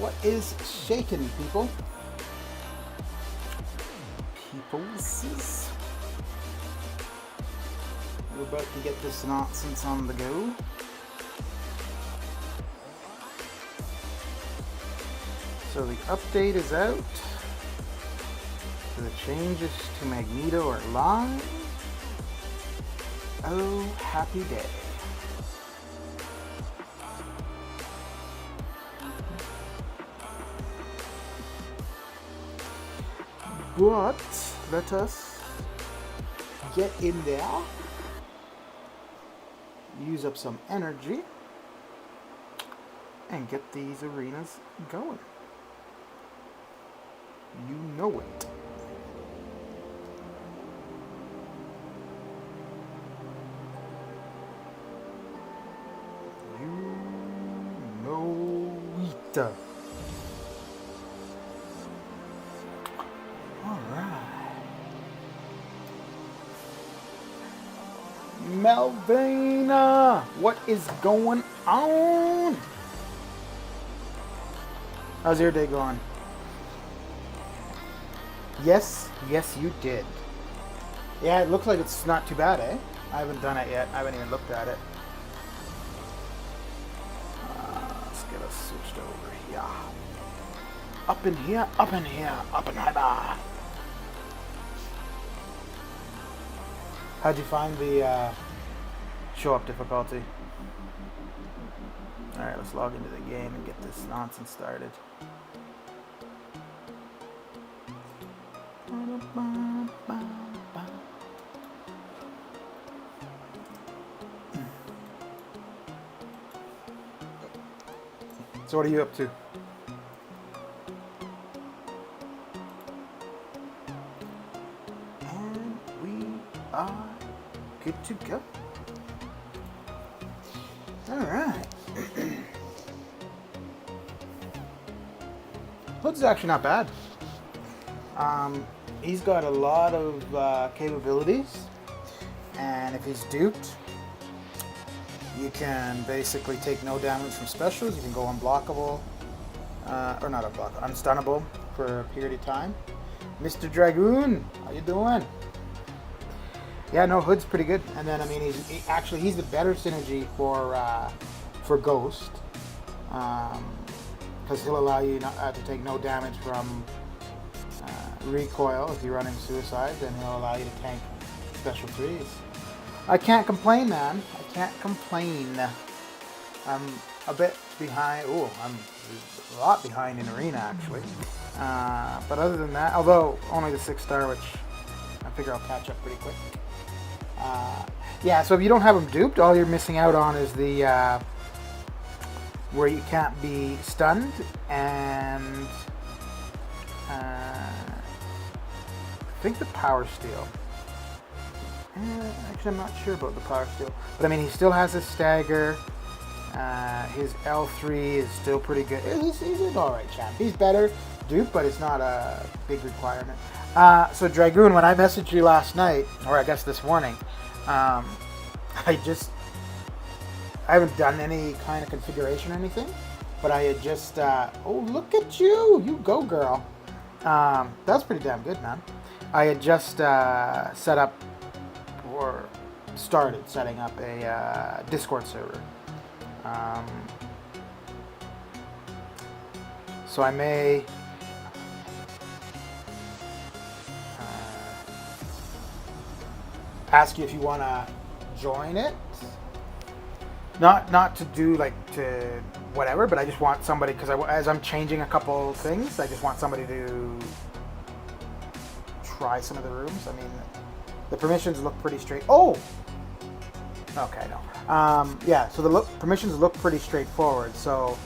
What is shaking, people? Peoples. We're about to get this nonsense on the go. So the update is out. So the changes to Magneto are live. Oh, happy day. But let us get in there, use up some energy, and get these arenas going. You know it. You know it. Melvina, what is going on? How's your day going? Yes, you did. Yeah, it looks like it's not too bad, eh? I haven't done it yet. I haven't even looked at it. Let's get us switched over here. Up in here, up in here, up in here. How'd you find the show up difficulty? Alright, let's log into the game and get this nonsense started. So what are you up to? And we are good to go. Alright. Hood's actually not bad. He's got a lot of capabilities, and if he's duped, you can basically take no damage from specials. You can go unblockable, or not unblockable, unstunnable for a period of time. Mr. Dragoon, how you doing? Yeah, no, Hood's pretty good. And then I mean, he's the better synergy for Ghost, because he'll allow you to take no damage from recoil if you're running suicide. Then he'll allow you to tank special 3s. I can't complain, man. I can't complain. I'm a bit behind. Oh, I'm a lot behind in Arena, actually. But other than that, although only the 6-star, which I figure I'll catch up pretty quick. Yeah, so if you don't have them duped, all you're missing out on is the where you can't be stunned, and I think the power steal. Actually, I'm not sure about the power steal, but I mean, he still has his stagger. His L3 is still pretty good. He's an alright champ. He's better dupe, but it's not a big requirement. So Dragoon, when I messaged you last night, or I guess this morning, I haven't done any kind of configuration or anything, but I had just, oh, look at you, you go girl. That's pretty damn good, man. I had just set up, or started setting up a Discord server. So I may ask you if you want to join it. Not to do like to whatever, but I just want somebody, because as I'm changing a couple things, I just want somebody to try some of the rooms. I mean, the permissions look pretty straight. Oh, okay, no. Yeah, so the permissions look pretty straightforward. So,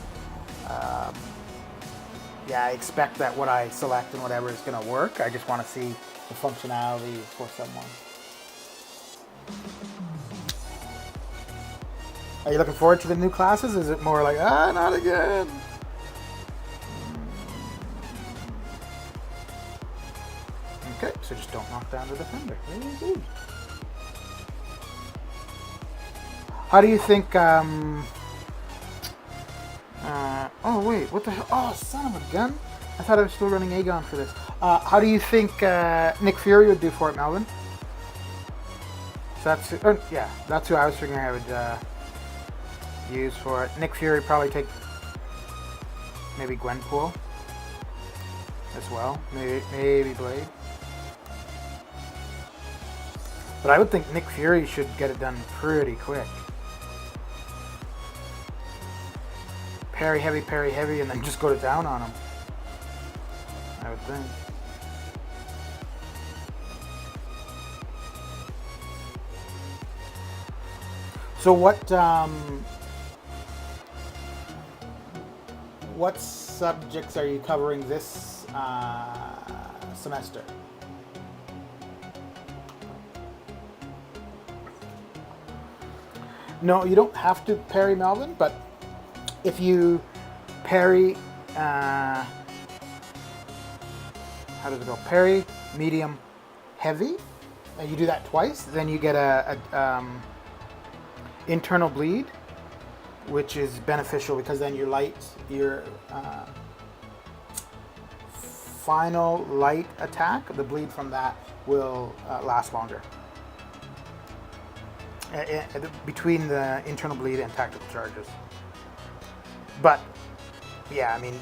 yeah, I expect that what I select and whatever is going to work. I just want to see the functionality for someone. Are you looking forward to the new classes? Is it more like, not again? Okay, so just don't knock down the defender. Easy. How do you think, Oh, wait, what the hell? Oh, son of a gun. I thought I was still running Aegon for this. How do you think Nick Fury would do for it, Melvin? So that's who I was figuring I would use for it. Nick Fury probably take maybe Gwenpool as well. Maybe Blade. But I would think Nick Fury should get it done pretty quick. Parry heavy, and then just go to town on him. I would think. So what subjects are you covering this semester? No, you don't have to parry, Melvin, but if you parry, how does it go? Parry, medium, heavy, and you do that twice, then you get a internal bleed, which is beneficial because then your final light attack, the bleed from that will last longer. Between the internal bleed and tactical charges. But yeah, I mean,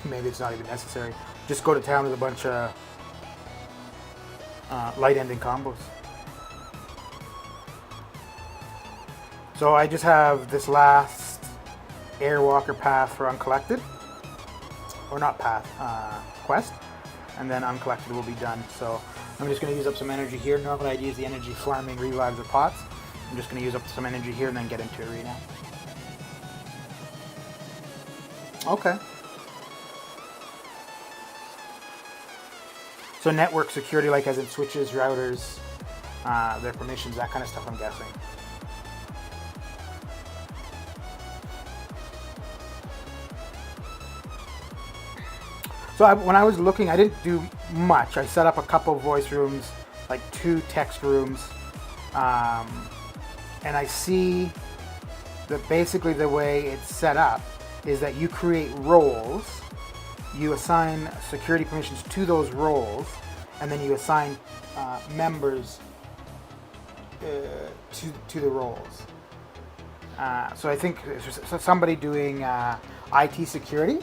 maybe it's not even necessary. Just go to town with a bunch of light ending combos. So I just have this last Airwalker path for Uncollected, or not path, quest, and then Uncollected will be done. So I'm just going to use up some energy here. Normally I'd use the energy farming revives or pots. I'm just going to use up some energy here and then get into Arena. Okay. So network security, like as in switches, routers, their permissions, that kind of stuff, I'm guessing. So when I was looking, I didn't do much. I set up a couple voice rooms, like 2 text rooms, and I see that basically the way it's set up is that you create roles, you assign security permissions to those roles, and then you assign members to the roles. So I think somebody doing IT security,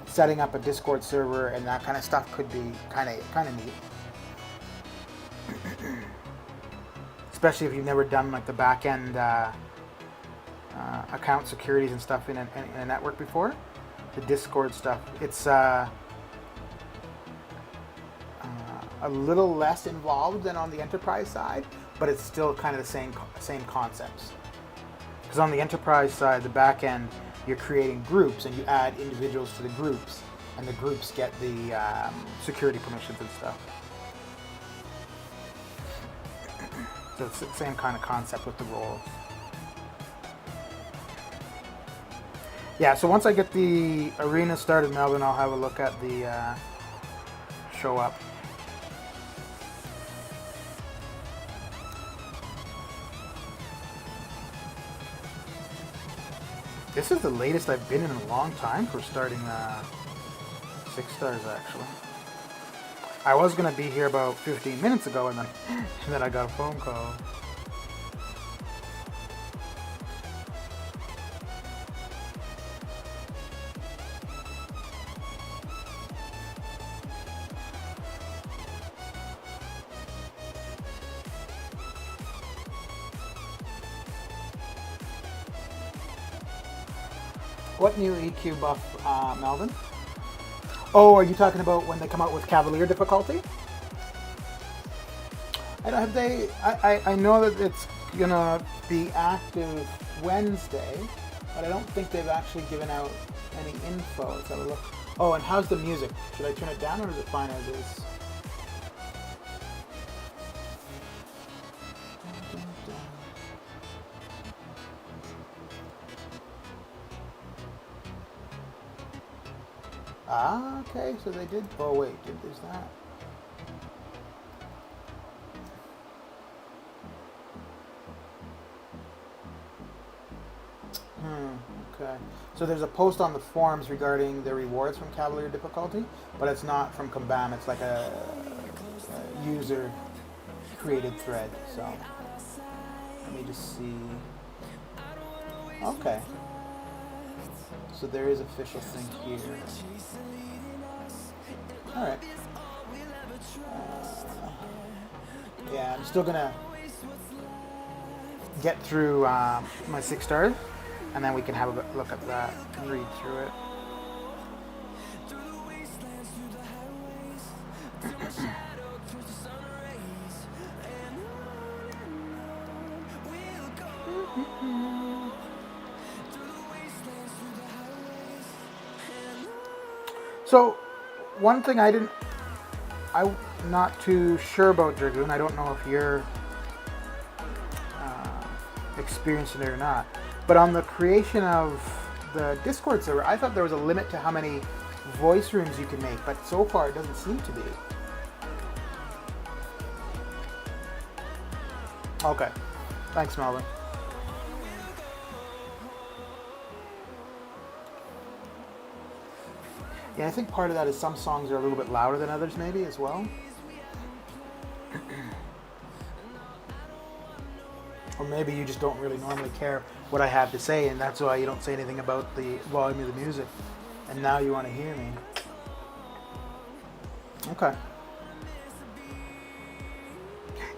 setting up a Discord server and that kind of stuff could be kind of neat. Especially if you've never done like the back end account securities and stuff in a network before. The Discord stuff, it's a little less involved than on the enterprise side, but it's still kind of the same concepts. Because on the enterprise side, the back end, you're creating groups and you add individuals to the groups, and the groups get the security permissions and stuff. So it's the same kind of concept with the roles. Yeah, so once I get the arena started, Melvin, I'll have a look at the show up. This is the latest I've been in a long time for starting 6 stars, actually. I was going to be here about 15 minutes ago, and then I got a phone call. What new EQ buff, Melvin? Oh, are you talking about when they come out with Cavalier difficulty? I know that it's gonna be active Wednesday, but I don't think they've actually given out any info. Let's have a look. Oh, and how's the music? Should I turn it down or is it fine as is? Ah, okay, so they did. Oh, wait, is that? Okay. So there's a post on the forums regarding the rewards from Cavalier difficulty, but it's not from Kabam. It's like a user created thread. So let me just see. Okay. So there is official thing here. All right. Yeah, I'm still gonna get through my 6 stars, and then we can have a look at that and read through it. So, one thing I'm not too sure about Dragoon. I don't know if you're experiencing it or not. But on the creation of the Discord server, I thought there was a limit to how many voice rooms you can make, but so far it doesn't seem to be. Okay. Thanks, Melvin. Yeah, I think part of that is some songs are a little bit louder than others maybe as well. Or maybe you just don't really normally care what I have to say, and that's why you don't say anything about the volume of the music. And now you want to hear me. Okay.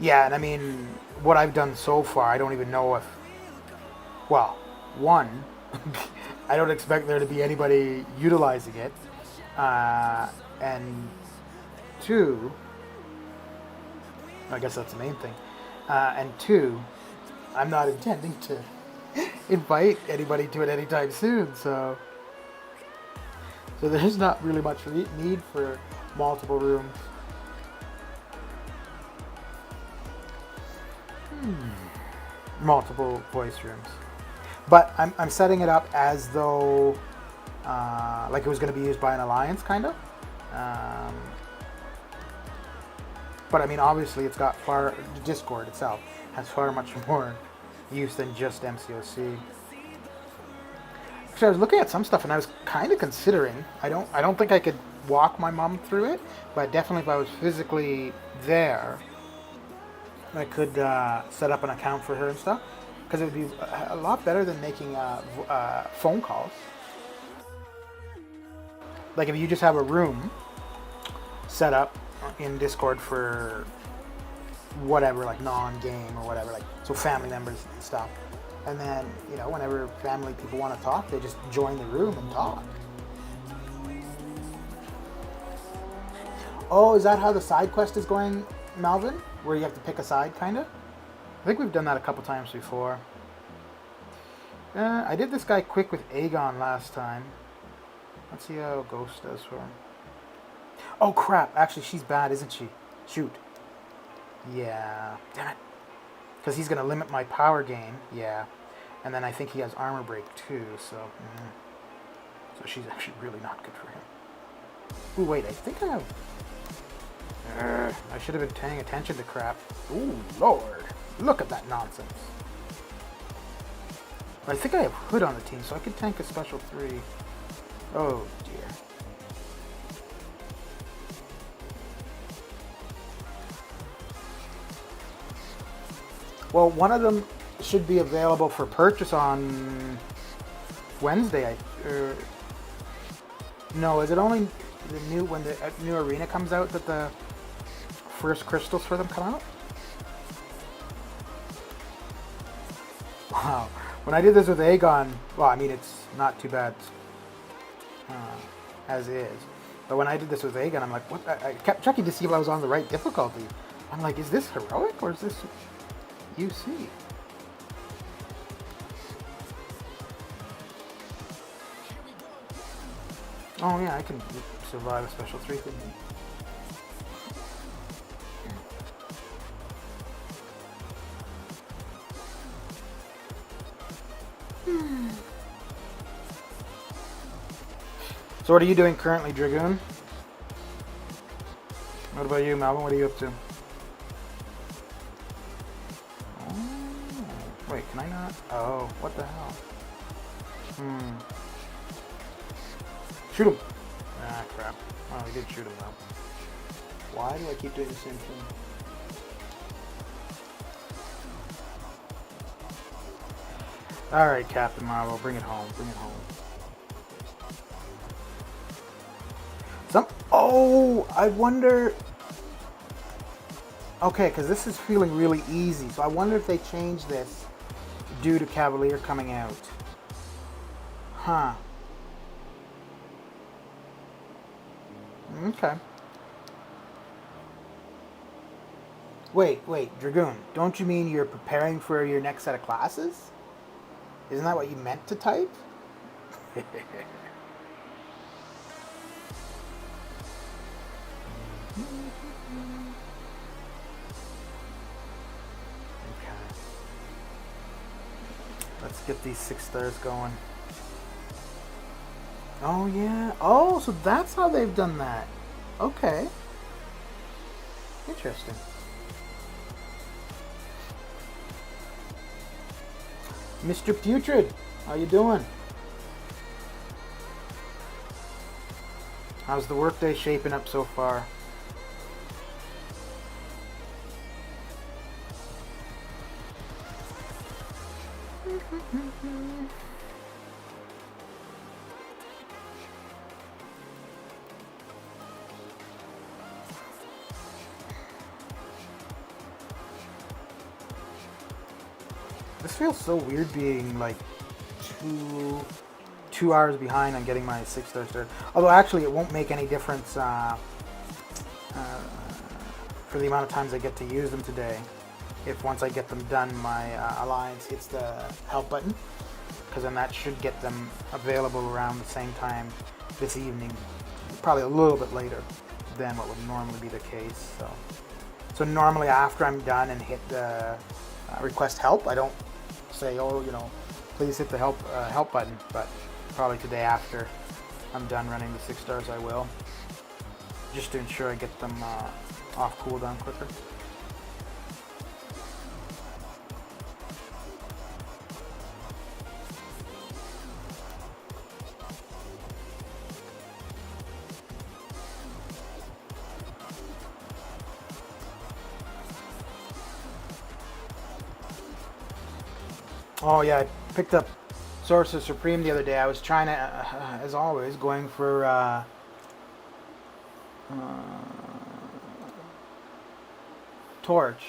Yeah, and I mean, what I've done so far, I don't even know if... Well, one, I don't expect there to be anybody utilizing it. And two, I guess that's the main thing. And two, I'm not intending to invite anybody to it anytime soon, so there's not really much need for multiple rooms. Multiple voice rooms. But I'm setting it up as though like it was going to be used by an alliance, kind of. But I mean, obviously, it's got Discord itself has far much more use than just MCOC. Actually, I was looking at some stuff and I was kind of considering. I don't think I could walk my mom through it, but definitely if I was physically there, I could set up an account for her and stuff, because it would be a lot better than making phone calls. Like if you just have a room set up in Discord for whatever, like non-game or whatever, like so family members and stuff, and then whenever family people want to talk, they just join the room and talk. Oh, is that how the side quest is going, Melvin? Where you have to pick a side, kind of? I think we've done that a couple times before. I did this guy quick with Aegon last time. Let's see how Ghost does for him. Oh crap, actually she's bad, isn't she? Shoot. Yeah, damn it. Because he's going to limit my power gain, yeah. And then I think he has armor break too, so... So she's actually really not good for him. Ooh, wait, I think I have... I should have been paying attention to crap. Ooh, Lord. Look at that nonsense. I think I have Hood on the team, so I could tank a special 3. Oh, dear. Well, one of them should be available for purchase on Wednesday. No, is it only when the new arena comes out that the first crystals for them come out? Wow. When I did this with Aegon, well, I mean, it's not too bad as is. But when I did this with Aegon, I'm like, what? I kept checking to see if I was on the right difficulty. I'm like, is this heroic or is this UC? Oh yeah, I can survive a special 3 thing. So what are you doing currently, Dragoon? What about you, Melvin? What are you up to? Oh, wait, can I not? Oh, what the hell? Shoot him. Ah, crap. Oh, we did shoot him though. Why do I keep doing the same thing? Alright, Captain Marvel, bring it home. Bring it home. Oh, I wonder... Okay, because this is feeling really easy. So I wonder if they changed this due to Cavalier coming out. Huh. Okay. Wait, Dragoon. Don't you mean you're preparing for your next set of classes? Isn't that what you meant to type? Let's get these 6 stars going. Oh, yeah. Oh, so that's how they've done that. Okay. Interesting. Mr. Putrid, how you doing? How's the workday shaping up so far? This feels so weird being like two hours behind on getting my 6 star started. Although actually it won't make any difference for the amount of times I get to use them today. If once I get them done, my alliance hits the help button, because then that should get them available around the same time this evening, probably a little bit later than what would normally be the case. So normally after I'm done and hit the request help, I don't say, oh, you know, please hit the help button, but probably today after I'm done running the 6 stars, I will, just to ensure I get them off cooldown quicker. Oh yeah, I picked up Sorcerer Supreme the other day. I was trying to, as always, going for Torch,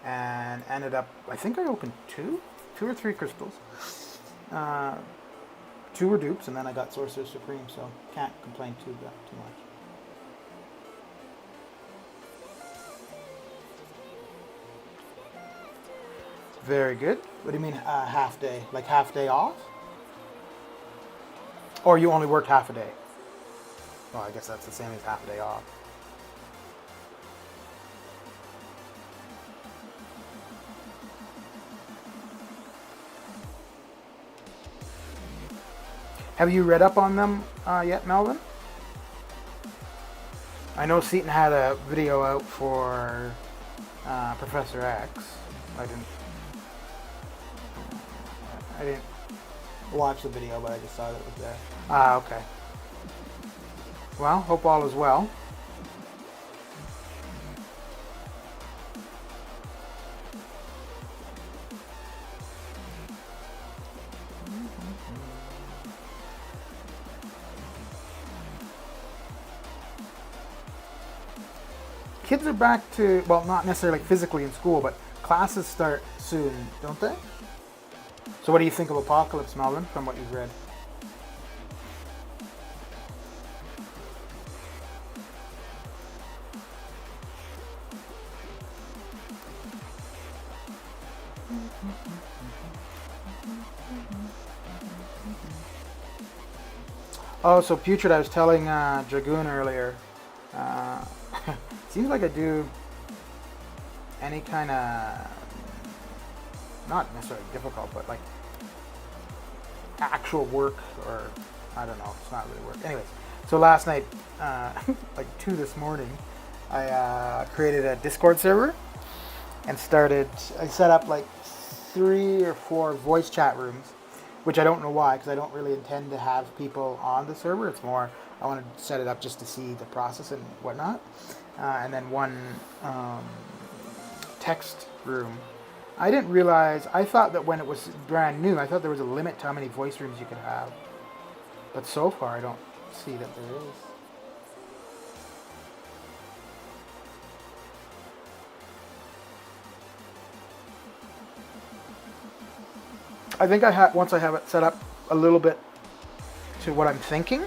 and ended up, I think I opened two or three crystals. 2 were dupes, and then I got Sorcerer Supreme, so can't complain too much. Very good. What do you mean half day? Like half day off? Or you only worked half a day? Well, I guess that's the same as half a day off. Have you read up on them yet, Melvin? I know Seaton had a video out for Professor X. I didn't watch the video, but I just saw that it was there. Ah, okay. Well, hope all is well. Kids are back to, well, not necessarily physically in school, but classes start soon, don't they? So what do you think of Apocalypse, Melvin, from what you've read? Oh, so Putrid, I was telling Dragoon earlier, seems like I do any kind of, not necessarily difficult, but like actual work, or I don't know, it's not really work. Anyways, so last night, like 2 this morning, I created a Discord server and I set up like 3 or 4 voice chat rooms which I don't know why, because I don't really intend to have people on the server. It's more I want to set it up just to see the process and whatnot. And then one text room. I didn't realize, I thought that when it was brand new, I thought there was a limit to how many voice rooms you could have. But so far, I don't see that there is. I think once I have it set up a little bit to what I'm thinking,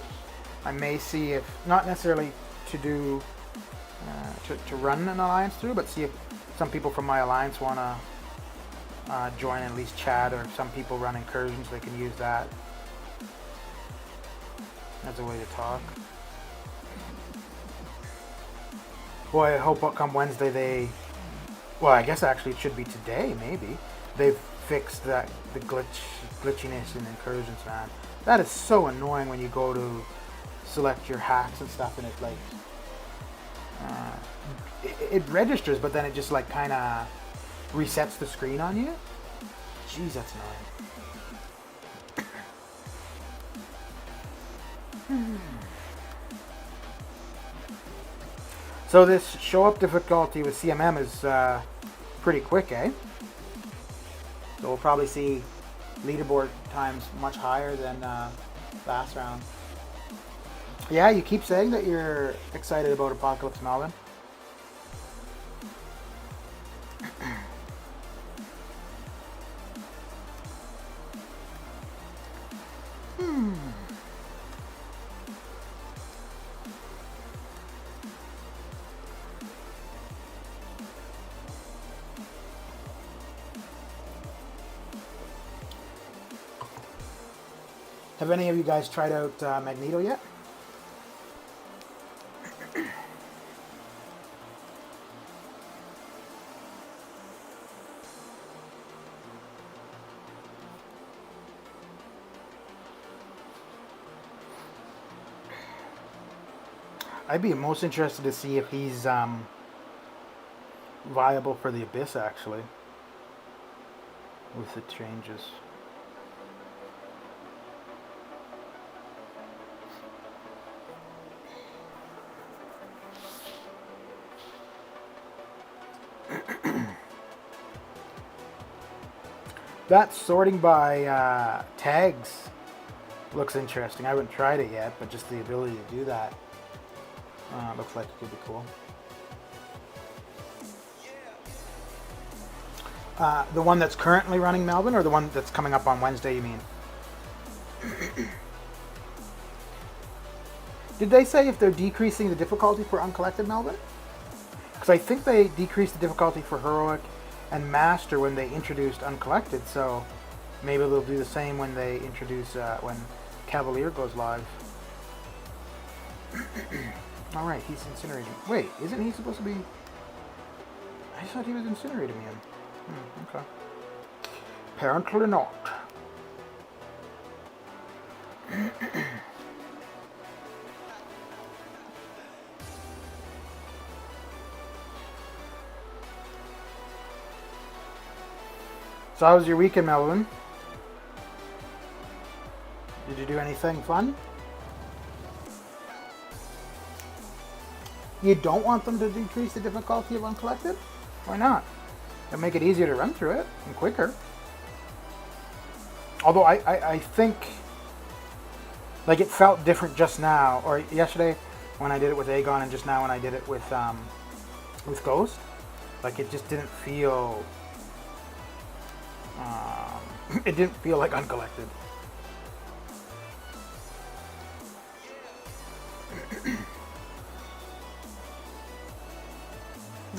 I may see if, not necessarily to do, to run an alliance through, but see if some people from my alliance want to join and at least chat, or some people run incursions, they can use that as a way to talk. Boy, I hope come Wednesday well, I guess actually it should be today, maybe. They've fixed the glitchiness in incursions, man. That is so annoying when you go to select your hacks and stuff, and it like it registers, but then it just like kind of resets the screen on you. Jeez, that's annoying. So this show up difficulty with CMM is pretty quick, eh? So we'll probably see leaderboard times much higher than last round. Yeah, you keep saying that you're excited about Apocalypse Melvin. Have any of you guys tried out Magneto yet? I'd be most interested to see if he's viable for the Abyss, actually, with the changes. That sorting by tags looks interesting. I haven't tried it yet, but just the ability to do that looks like it could be cool. The one that's currently running, Melvin, or the one that's coming up on Wednesday, you mean? Did they say if they're decreasing the difficulty for Uncollected, Melvin? Because I think they decreased the difficulty for Heroic and Master when they introduced Uncollected, so maybe they'll do the same when they introduce, when Cavalier goes live. Alright, he's incinerating. Wait, isn't he supposed to be... I thought he was incinerating him. Okay. Apparently not. So how was your weekend, Melvin? Did you do anything fun? You don't want them to decrease the difficulty of Uncollected? Why not? It'll make it easier to run through it and quicker. Although I think like it felt different just now, or yesterday when I did it with Aegon, and just now when I did it with Ghost. Like it just didn't feel it didn't feel like Uncollected.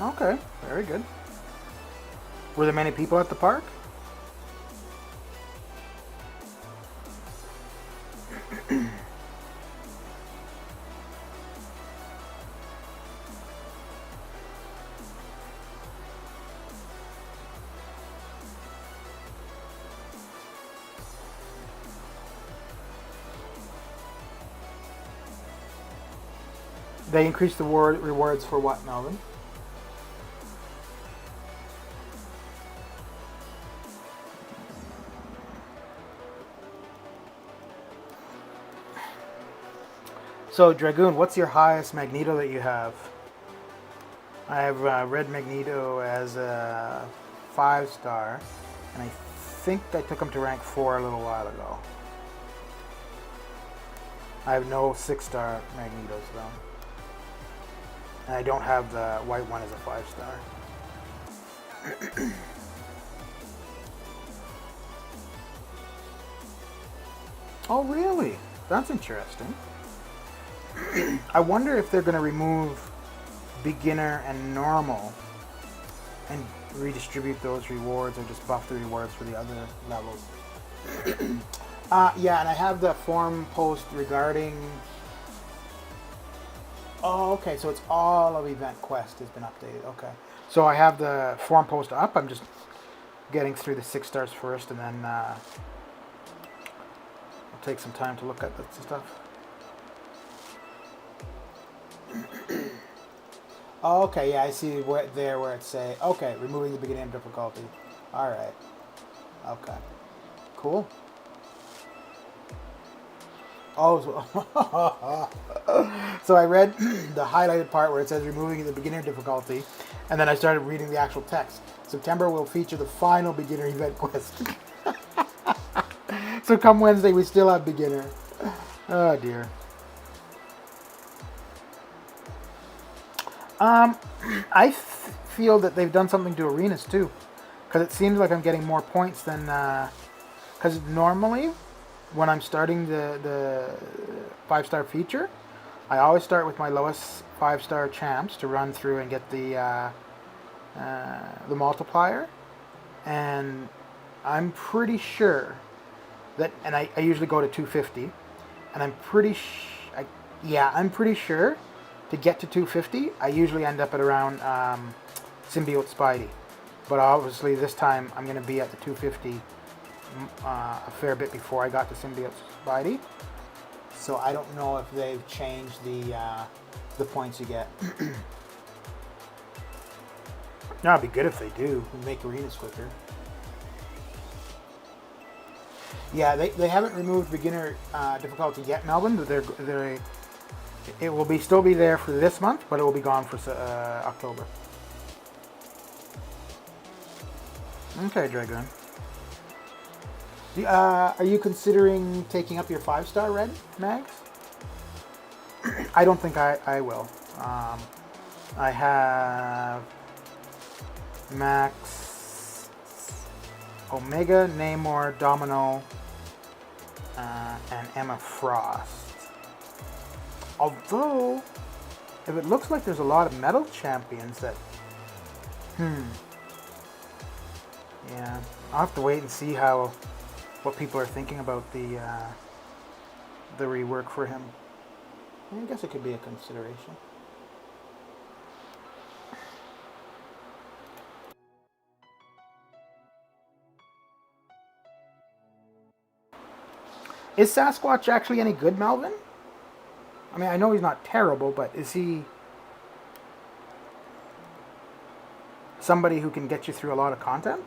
Okay, very good. Were there many people at the park? They increased the rewards for what, Melvin? So, Dragoon, what's your highest Magneto that you have? I have Red Magneto as a 5-star, and I think I took him to rank 4 a little while ago. I have no 6-star Magnetos though. And I don't have the white one as a 5-star. Oh, really? That's interesting. I wonder if they're going to remove beginner and normal and redistribute those rewards, or just buff the rewards for the other levels. Yeah, and I have the forum post regarding... Oh, okay, so it's all of Event Quest has been updated. Okay. So I have the forum post up. I'm just getting through the 6 stars first, and then I'll take some time to look at that stuff. Oh, okay, yeah, I see where it's say, okay, removing the beginning difficulty. Alright. Okay. Cool. Oh, so I read the highlighted part where it says removing the beginner difficulty, and then I started reading the actual text. September will feature the final beginner event quest. So come Wednesday, we still have beginner. Oh dear. I feel that they've done something to arenas too, because it seems like I'm getting more points than, because normally when I'm starting the 5-star feature, I always start with my lowest 5-star champs to run through and get the multiplier, and I'm pretty sure that, and I usually go to 250, and I'm pretty sure to get to 250, I usually end up at around Symbiote Spidey. But obviously this time I'm going to be at the 250 a fair bit before I got to Symbiote Spidey. So I don't know if they've changed the points you get. No, it'd be good if they do. Make arenas quicker. Yeah, they haven't removed beginner difficulty yet, Melvin. But it will still be there for this month, but it will be gone for October. Okay, Dragon. Are you considering taking up your 5-star red mags? I don't think I will. I have Max, Omega, Namor, Domino, and Emma Frost. Although, if it looks like there's a lot of metal champions that... Yeah, I'll have to wait and see what people are thinking about the rework for him. I guess it could be a consideration. Is Sasquatch actually any good, Melvin? I mean, I know he's not terrible, but is he somebody who can get you through a lot of content?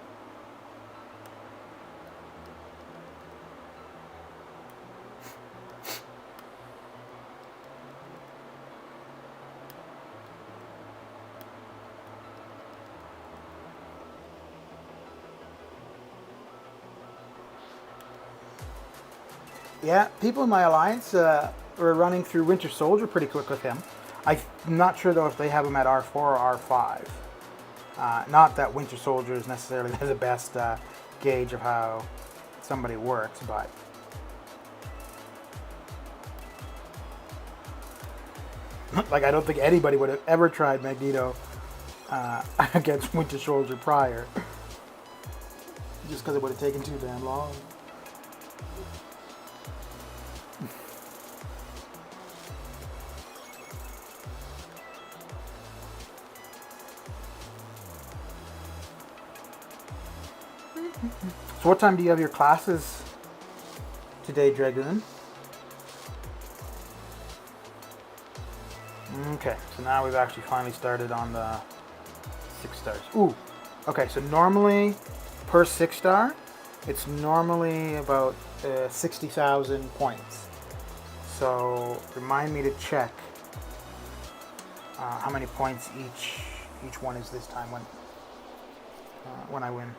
Yeah, people in my alliance were running through Winter Soldier pretty quick with him. I'm not sure though if they have him at R4 or R5. Not that Winter Soldier is necessarily the best gauge of how somebody works, but like I don't think anybody would have ever tried Magneto against Winter Soldier prior, just because it would have taken too damn long. So what time do you have your classes today, Dragoon? Okay, so now we've actually finally started on the 6 stars. Ooh, okay, so normally per 6 star, it's normally about 60,000 points. So remind me to check how many points each one is this time when I win.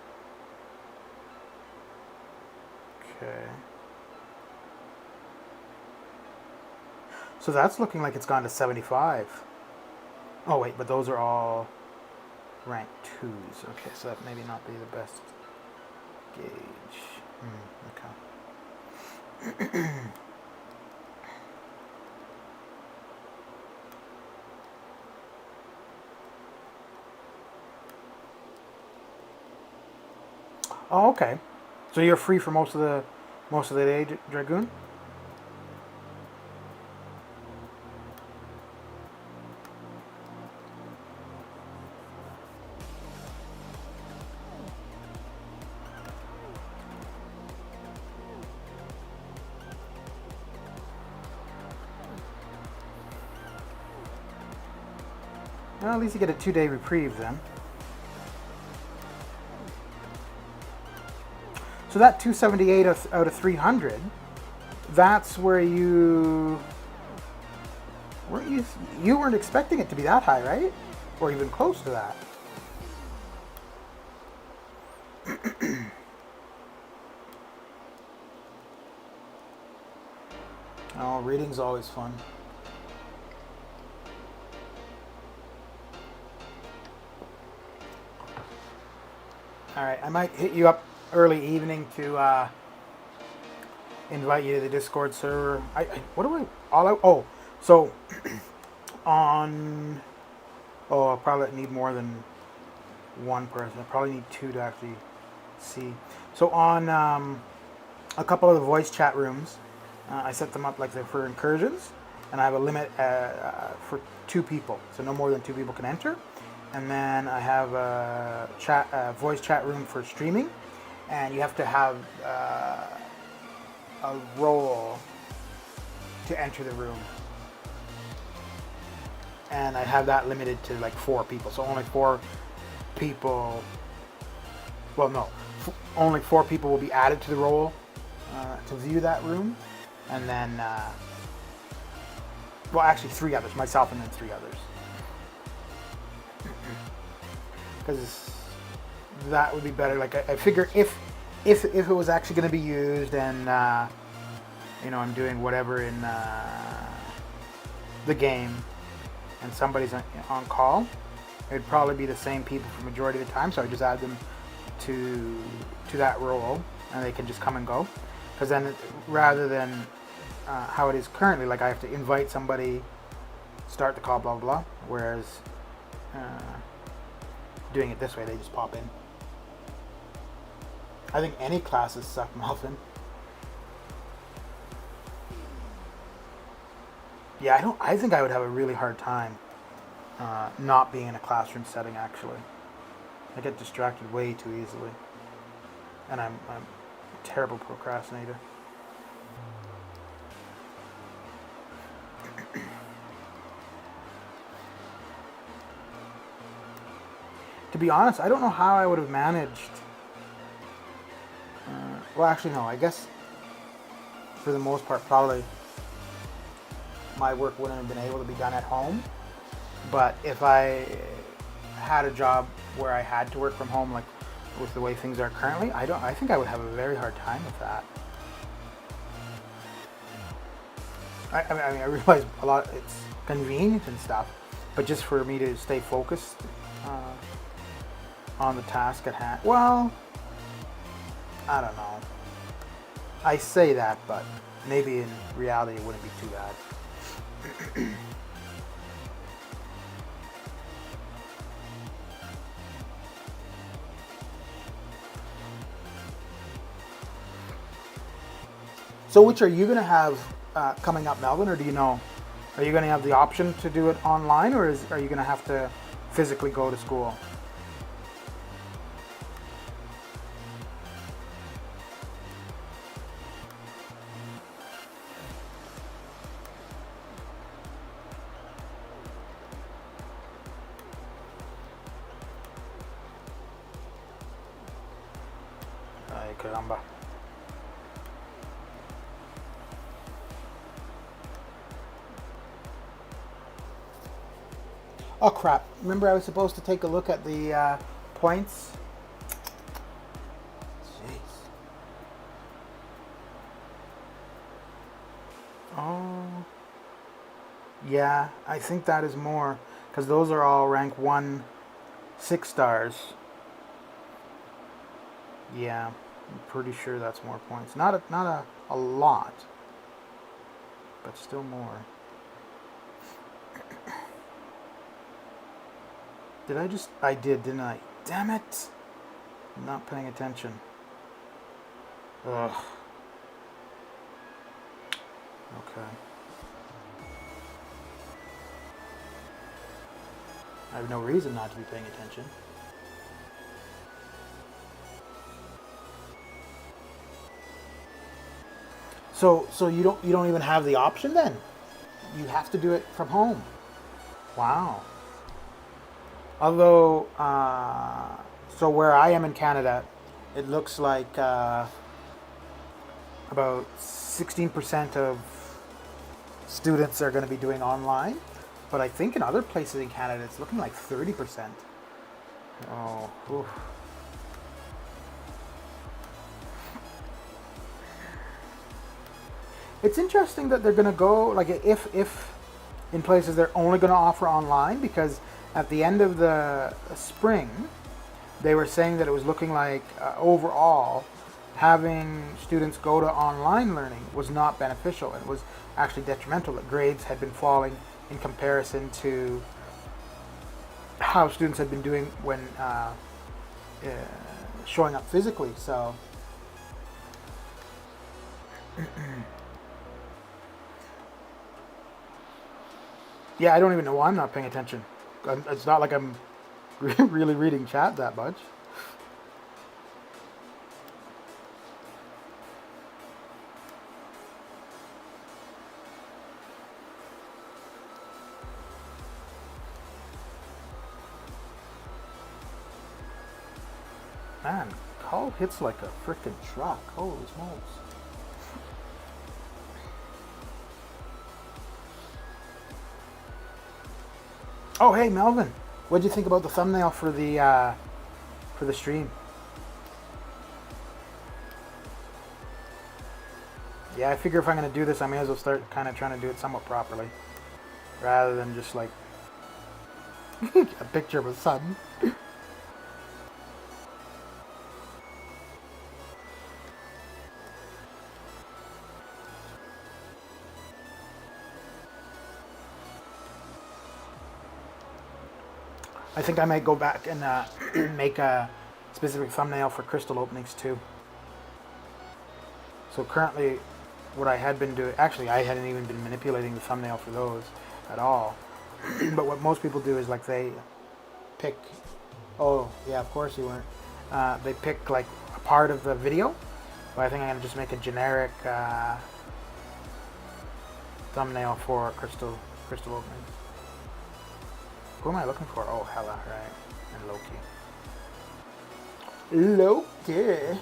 Okay. So that's looking like it's gone to 75. Oh wait, but those are all rank 2s. Okay, so that maybe not be the best gauge. Okay. Oh, okay. So you're free for most of the day, Dragoon? Well, at least you get a 2-day reprieve then. So that 278 out of 300, that's where you weren't expecting it to be that high, right? Or even close to that. Oh, reading's always fun. All right, I might hit you up early evening to invite you to the Discord server. What do I all out? Oh, so on. Oh, I'll probably need more than one person. I probably need 2 to actually see. So on a couple of the voice chat rooms, I set them up like they're for incursions, and I have a limit for 2 people, so no more than 2 people can enter. And then I have a voice chat room for streaming, and you have to have a role to enter the room. And I have that limited to like 4 people, so only 4 people. Well, no, only 4 people will be added to the role to view that room, and then, well, actually 3 others, myself and then 3 others. Because that would be better. Like I figure if it was actually going to be used, and you know, I'm doing whatever in the game, and somebody's on call, it'd probably be the same people for the majority of the time. So I just add them to that role, and they can just come and go. Because then, rather than how it is currently, like I have to invite somebody, start the call, blah blah blah. Whereas doing it this way, they just pop in. I think any classes suck, Muffin. Yeah, I think I would have a really hard time not being in a classroom setting. Actually, I get distracted way too easily, and I'm a terrible procrastinator. To be honest, I don't know how I would have managed. Well, actually, no. I guess for the most part, probably my work wouldn't have been able to be done at home. But if I had a job where I had to work from home, like with the way things are currently, I think I would have a very hard time with that. I mean, I realize a lot. It's convenient and stuff, but just for me to stay focused on the task at hand. Well, I don't know. I say that, but maybe in reality it wouldn't be too bad. So which are you going to have coming up, Melvin, or do you know? Are you going to have the option to do it online, or are you going to have to physically go to school? Ay, caramba. Oh crap! Remember, I was supposed to take a look at the points. Jeez. Oh. Yeah, I think that is more because those are all rank 1, 6 stars. Yeah, I'm pretty sure that's more points. Not a lot, but still more. I did, didn't I? Damn it! I'm not paying attention. Ugh. Okay. I have no reason not to be paying attention. So you don't even have the option then? You have to do it from home. Wow. Although, so where I am in Canada, it looks like about 16% of students are going to be doing online. But I think in other places in Canada, it's looking like 30%. Oh, oof. It's interesting that they're going to go, like, if in places they're only going to offer online, because at the end of the spring, they were saying that it was looking like overall having students go to online learning was not beneficial and was actually detrimental, that grades had been falling in comparison to how students had been doing when showing up physically. So yeah, I don't even know why I'm not paying attention. It's not like I'm really reading chat that much. Man, Call hits like a freaking truck. Holy smokes. Oh, hey, Melvin. What did you think about the thumbnail for the stream? Yeah, I figure if I'm going to do this, I may as well start kind of trying to do it somewhat properly. Rather than just like a picture of a sun. I think I might go back and make a specific thumbnail for crystal openings too. So currently, what I had been doing, actually I hadn't even been manipulating the thumbnail for those at all. But what most people do is like they pick, oh yeah, of course you weren't. They pick like a part of the video. But I think I'm going to just make a generic thumbnail for crystal openings. Who am I looking for? Oh, Hella, right. And Loki. Loki.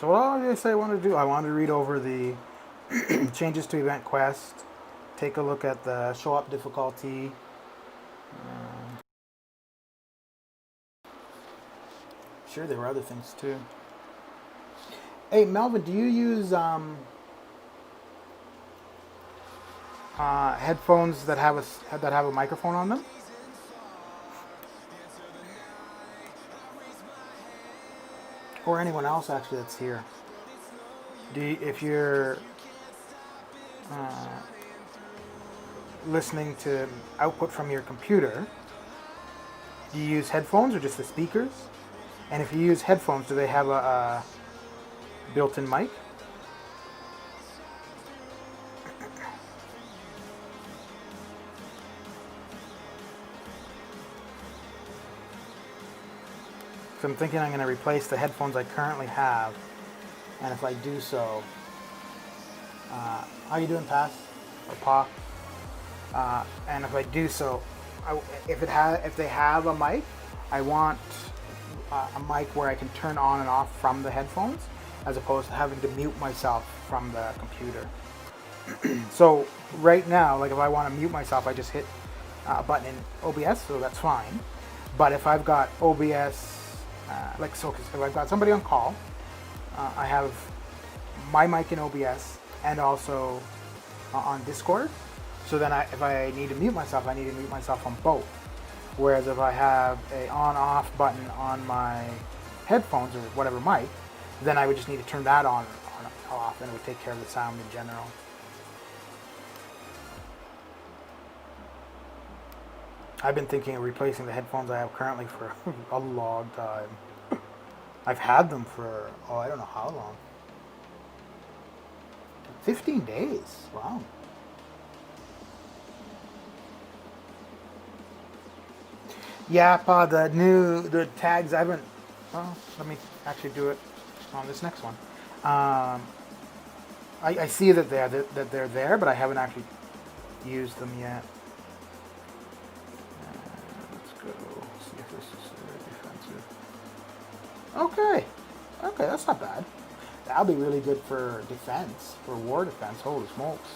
So what did I say I wanted to do? I wanted to read over the changes to Event Quest, take a look at the show up difficulty. Sure, there were other things too. Hey, Melvin, do you use headphones that have a microphone on them? Or anyone else actually that's here. If you're listening to output from your computer, do you use headphones or just the speakers? And if you use headphones, do they have a built-in mic? So I'm thinking I'm going to replace the headphones I currently have. And if I do so, how you doing, Pass or Pa? And if I do so, if they have a mic, I want a mic where I can turn on and off from the headphones, as opposed to having to mute myself from the computer. So right now, like if I want to mute myself, I just hit a button in OBS, so that's fine. But if I've got OBS, if I've got somebody on call, I have my mic in OBS and also on Discord. So then if I need to mute myself, I need to mute myself on both. Whereas if I have a on-off button on my headphones or whatever mic, then I would just need to turn that on or off, and it would take care of the sound in general. I've been thinking of replacing the headphones I have currently for a long time. I've had them for, I don't know how long. 15 days. Wow. Yeah, Pa, the tags, I haven't, well, let me actually do it on this next one. I see that they're there, but I haven't actually used them yet. Let's go see if this is defensive. Okay, that's not bad. That'll be really good for defense, for war defense. Holy smokes.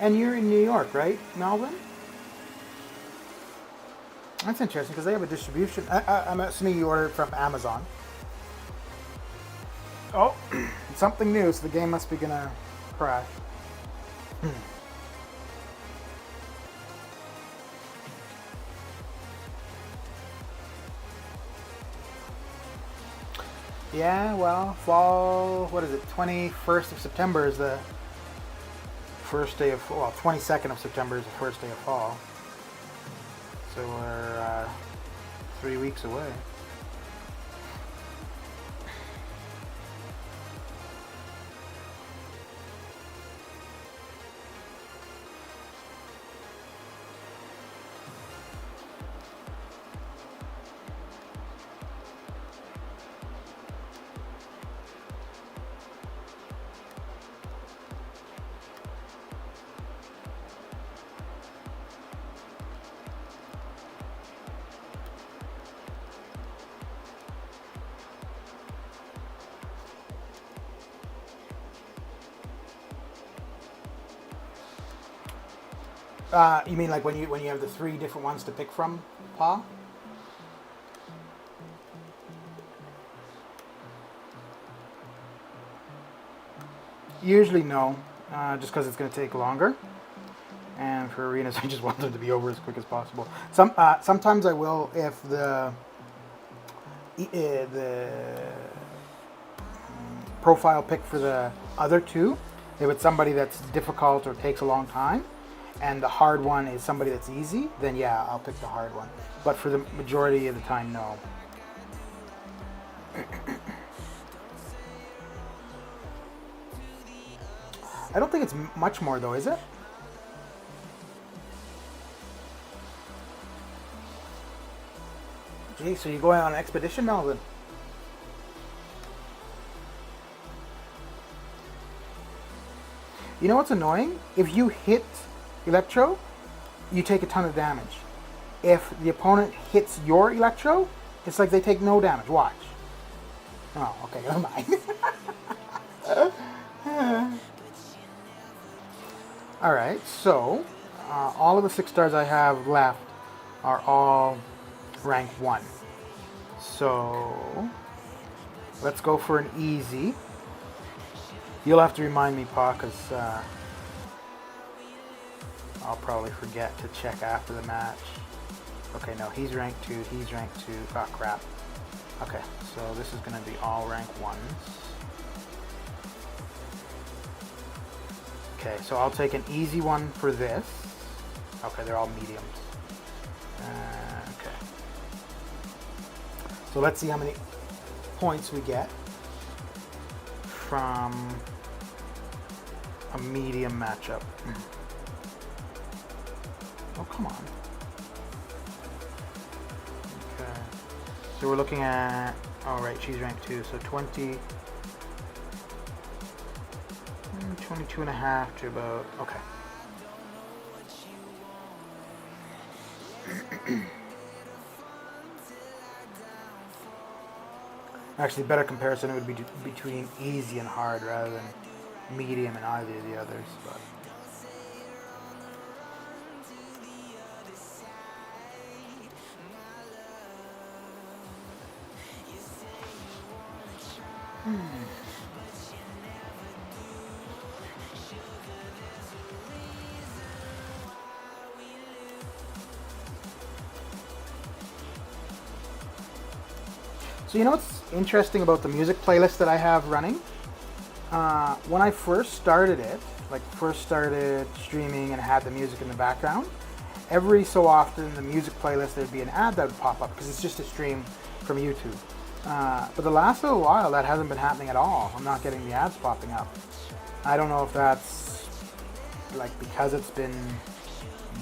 And you're in New York, right, Melvin? That's interesting because they have a distribution. I'm assuming you ordered from Amazon. Oh, something new, so the game must be gonna crash. Yeah, well, fall, what is it, 21st of September is the first day of fall. Well, 22nd of September is the first day of fall. So we're 3 weeks away. You mean like when you have the 3 different ones to pick from, Pa? Usually no, just because it's going to take longer. And for arenas, I just want them to be over as quick as possible. Sometimes I will if the profile pick for the other 2, if it's somebody that's difficult or takes a long time, and the hard one is somebody that's easy, then yeah, I'll pick the hard one. But for the majority of the time, no. I don't think it's much more though, is it? Gee, so you're going on an expedition, Melvin? You know what's annoying? If you hit Electro, you take a ton of damage. If the opponent hits your Electro, it's like they take no damage. Watch. Oh, okay, never mind. Alright, so all of the 6 stars I have left are all rank 1. So Let's go for an easy. You'll have to remind me, Pa, because I'll probably forget to check after the match. Okay, no, he's rank 2, he's rank 2. Oh, crap. Okay, so this is going to be all rank 1s. Okay, so I'll take an easy one for this. Okay, they're all mediums. Okay. So let's see how many points we get from a medium matchup. Oh, come on. Okay. So we're looking at, all right, she's rank 2, so 20, 22 and a half to about, okay. Actually, better comparison would be between easy and hard rather than medium and either of the others. But so you know what's interesting about the music playlist that I have running? When I first started it, like first started streaming and had the music in the background, every so often the music playlist there'd be an ad that would pop up because it's just a stream from YouTube. But the last little while that hasn't been happening at all. I'm not getting the ads popping up. I don't know if that's like because it's been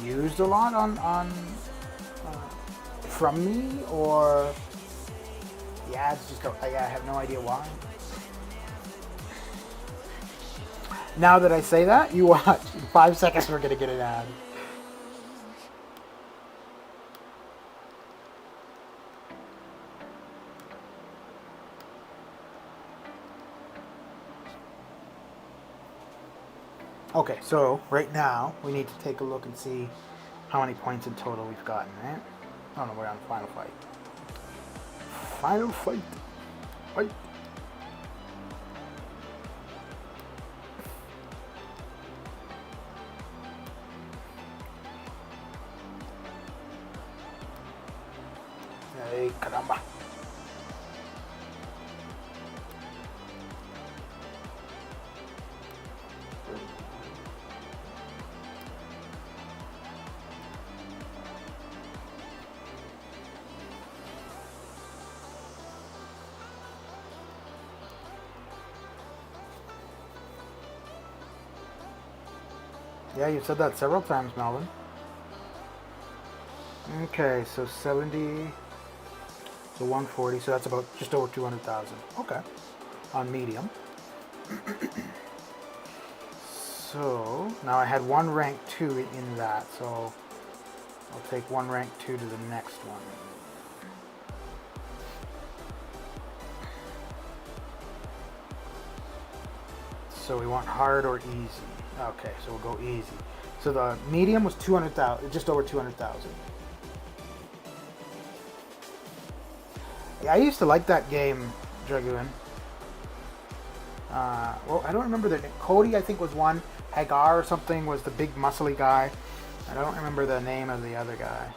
used a lot on from me, or the ads just go. I have no idea why. Now that I say that, you watch. In 5 seconds, we're gonna get an ad. Okay, so right now we need to take a look and see how many points in total we've gotten, right? Oh no, we're on Final Fight. Final Fight. Fight. Ay, caramba. Yeah, you've said that several times, Melvin. Okay, so 70, so 140, so that's about just over 200,000. Okay, on medium. So now I had one rank 2 in that, so I'll take one rank 2 to the next one. So we want hard or easy. Okay, so we'll go easy. So the medium was 200,000, just over 200,000. Yeah, I used to like that game, Dragoon. Well, I don't remember the name. Cody, I think, was one. Hagar or something was the big muscly guy. I don't remember the name of the other guy.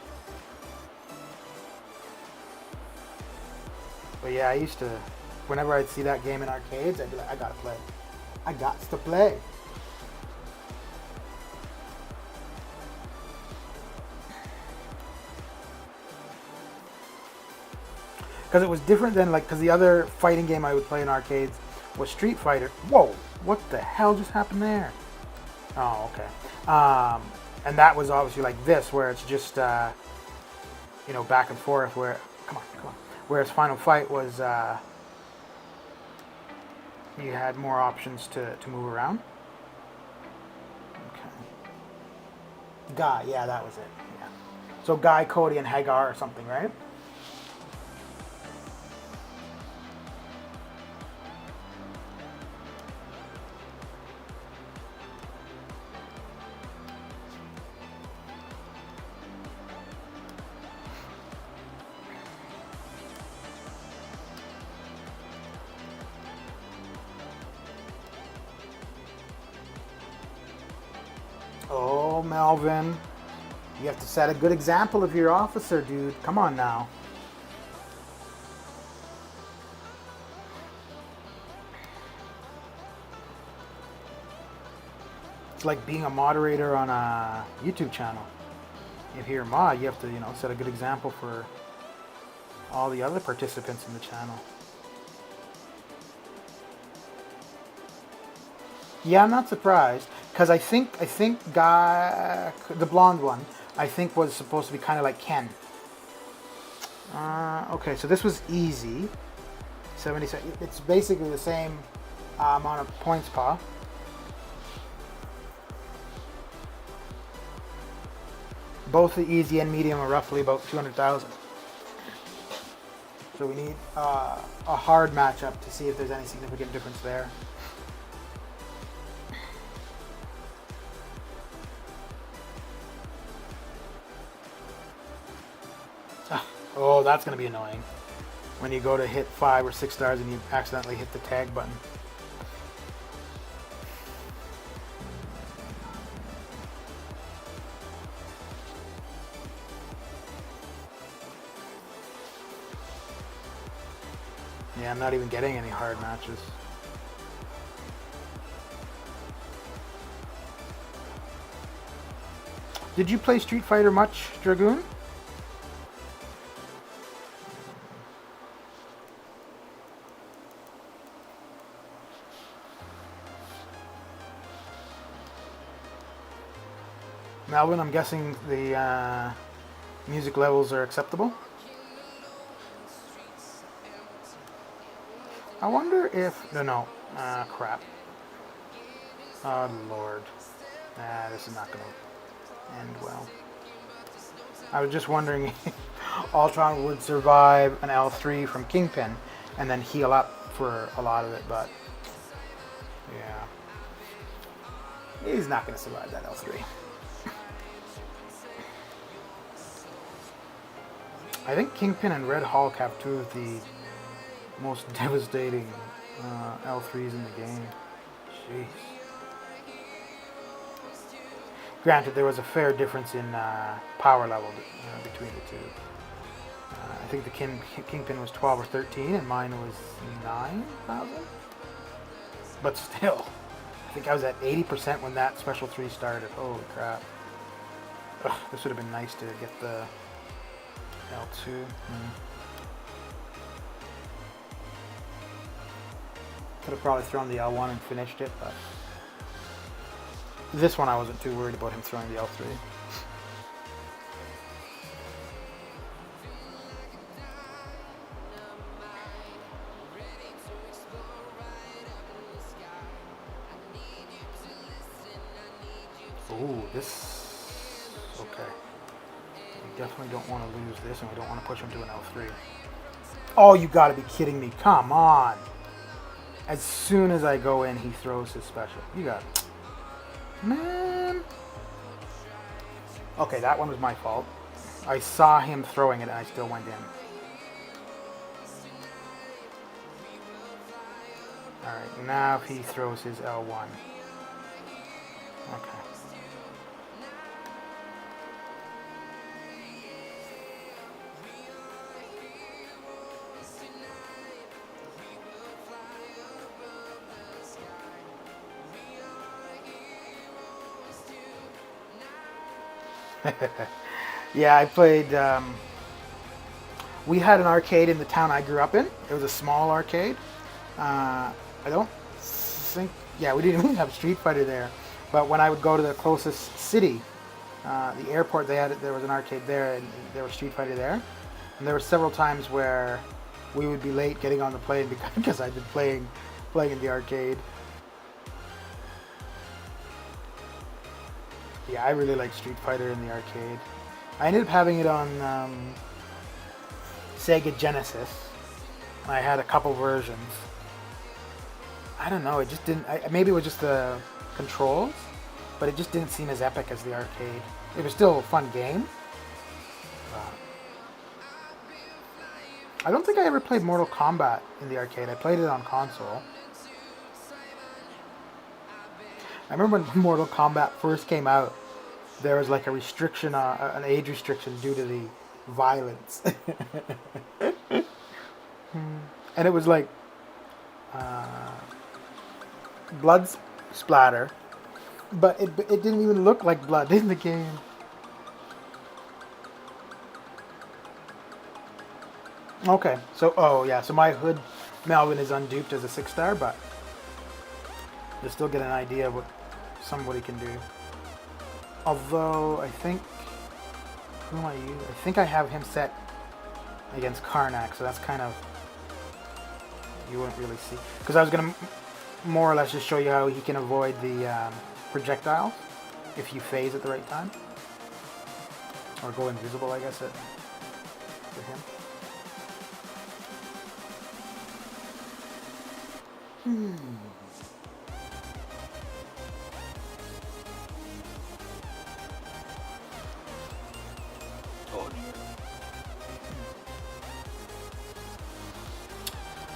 But yeah, I used to, whenever I'd see that game in arcades, I'd be like, I gotta play. I got to play. Because it was different than, like, because the other fighting game I would play in arcades was Street Fighter. Whoa, what the hell just happened there? Oh, okay. And that was obviously like this, where it's just, you know, back and forth, where, come on. Whereas Final Fight was, you had more options to move around. Okay. Guy, yeah, that was it. Yeah. So Guy, Cody, and Hagar or something, right? Oh, Melvin. You have to set a good example of your officer, dude. Come on now. It's like being a moderator on a YouTube channel. If you're a mod, you have to, set a good example for all the other participants in the channel. Yeah, I'm not surprised, because I think guy, the blonde one, I think was supposed to be kind of like Ken. Okay, so this was easy. 77. It's basically the same amount of points, Pa. Both the easy and medium are roughly about 200,000. So we need a hard matchup to see if there's any significant difference there. Oh, that's going to be annoying. When you go to hit 5 or 6 stars and you accidentally hit the tag button. Yeah, I'm not even getting any hard matches. Did you play Street Fighter much, Dragoon? Melvin, I'm guessing the music levels are acceptable. I wonder if... No. Crap. Oh, Lord. Nah, this is not going to end well. I was just wondering if Ultron would survive an L3 from Kingpin and then heal up for a lot of it, but... Yeah. He's not going to survive that L3. I think Kingpin and Red Hulk have two of the most devastating L3s in the game. Jeez. Granted, there was a fair difference in power level between the two. I think the Kingpin was 12 or 13 and mine was 9,000. But still, I think I was at 80% when that Special 3 started. Holy crap. Ugh, this would have been nice to get the L2. Could have probably thrown the L1 and finished it, but this one I wasn't too worried about him throwing the L3. Ooh, this... Okay. We definitely don't want to lose this, and we don't want to push him to an L3. Oh, you gotta be kidding me. Come on! As soon as I go in, he throws his special. You got it. Man. Okay, that one was my fault. I saw him throwing it and I still went in. Alright, now he throws his L1. Okay. Yeah, I played, we had an arcade in the town I grew up in. It was a small arcade. I don't think, yeah, we didn't even have Street Fighter there. But when I would go to the closest city, the airport, there was an arcade there, and there was Street Fighter there. And there were several times where we would be late getting on the plane because I'd been playing in the arcade. Yeah, I really like Street Fighter in the arcade. I ended up having it on Sega Genesis. I had a couple versions. I don't know, it just didn't... maybe it was just the controls, but it just didn't seem as epic as the arcade. It was still a fun game. I don't think I ever played Mortal Kombat in the arcade. I played it on console. I remember when Mortal Kombat first came out, there was like a restriction, an age restriction due to the violence. And it was like blood splatter, but it didn't even look like blood in the game. Okay, so oh yeah, so my hood Melvin is unduped as a 6-star, but you'll still get an idea of what somebody can do. Although I think who am I using? I think I have him set against Karnak, so that's kind of, you wouldn't really see, because I was gonna more or less just show you how he can avoid the projectiles if you phase at the right time, or go invisible, I guess, for him.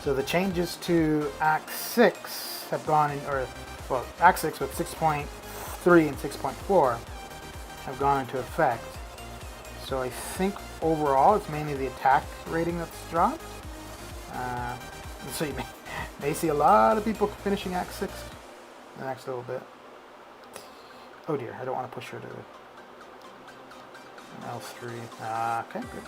So the changes to Act 6 have gone in, or well, Act 6 with 6.3 and 6.4 have gone into effect. So I think overall it's mainly the attack rating that's dropped. So you may see a lot of people finishing Act 6 in the next little bit. Oh dear, I don't want to push her to L3. Okay, good.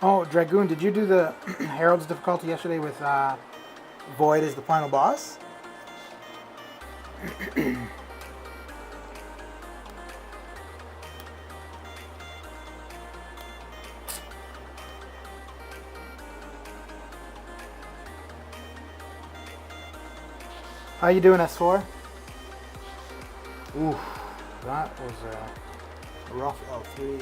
Oh, Dragoon, did you do the Herald's difficulty yesterday with Void as the final boss? How you doing, S4? Oof, that was a rough L3.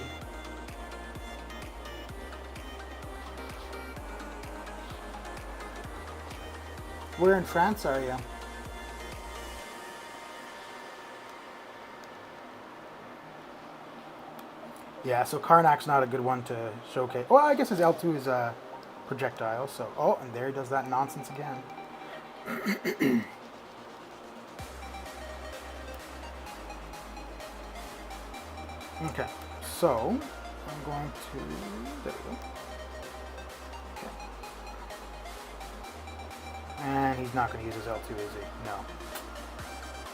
Where in France are you? Yeah, so Karnak's not a good one to showcase. Well, I guess his L2 is a projectile, so... Oh, and there he does that nonsense again. Okay, so I'm going to... There we go. Okay. And he's not going to use his L2, is he? No.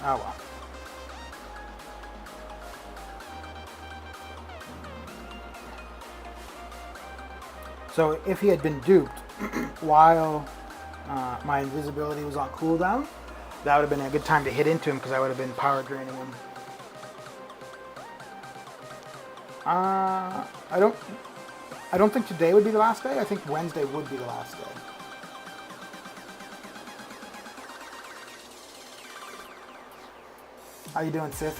Oh well. So if he had been duped while my invisibility was on cooldown, that would have been a good time to hit into him because I would have been power draining him. I don't think today would be the last day. I think Wednesday would be the last day. How you doing, Sith?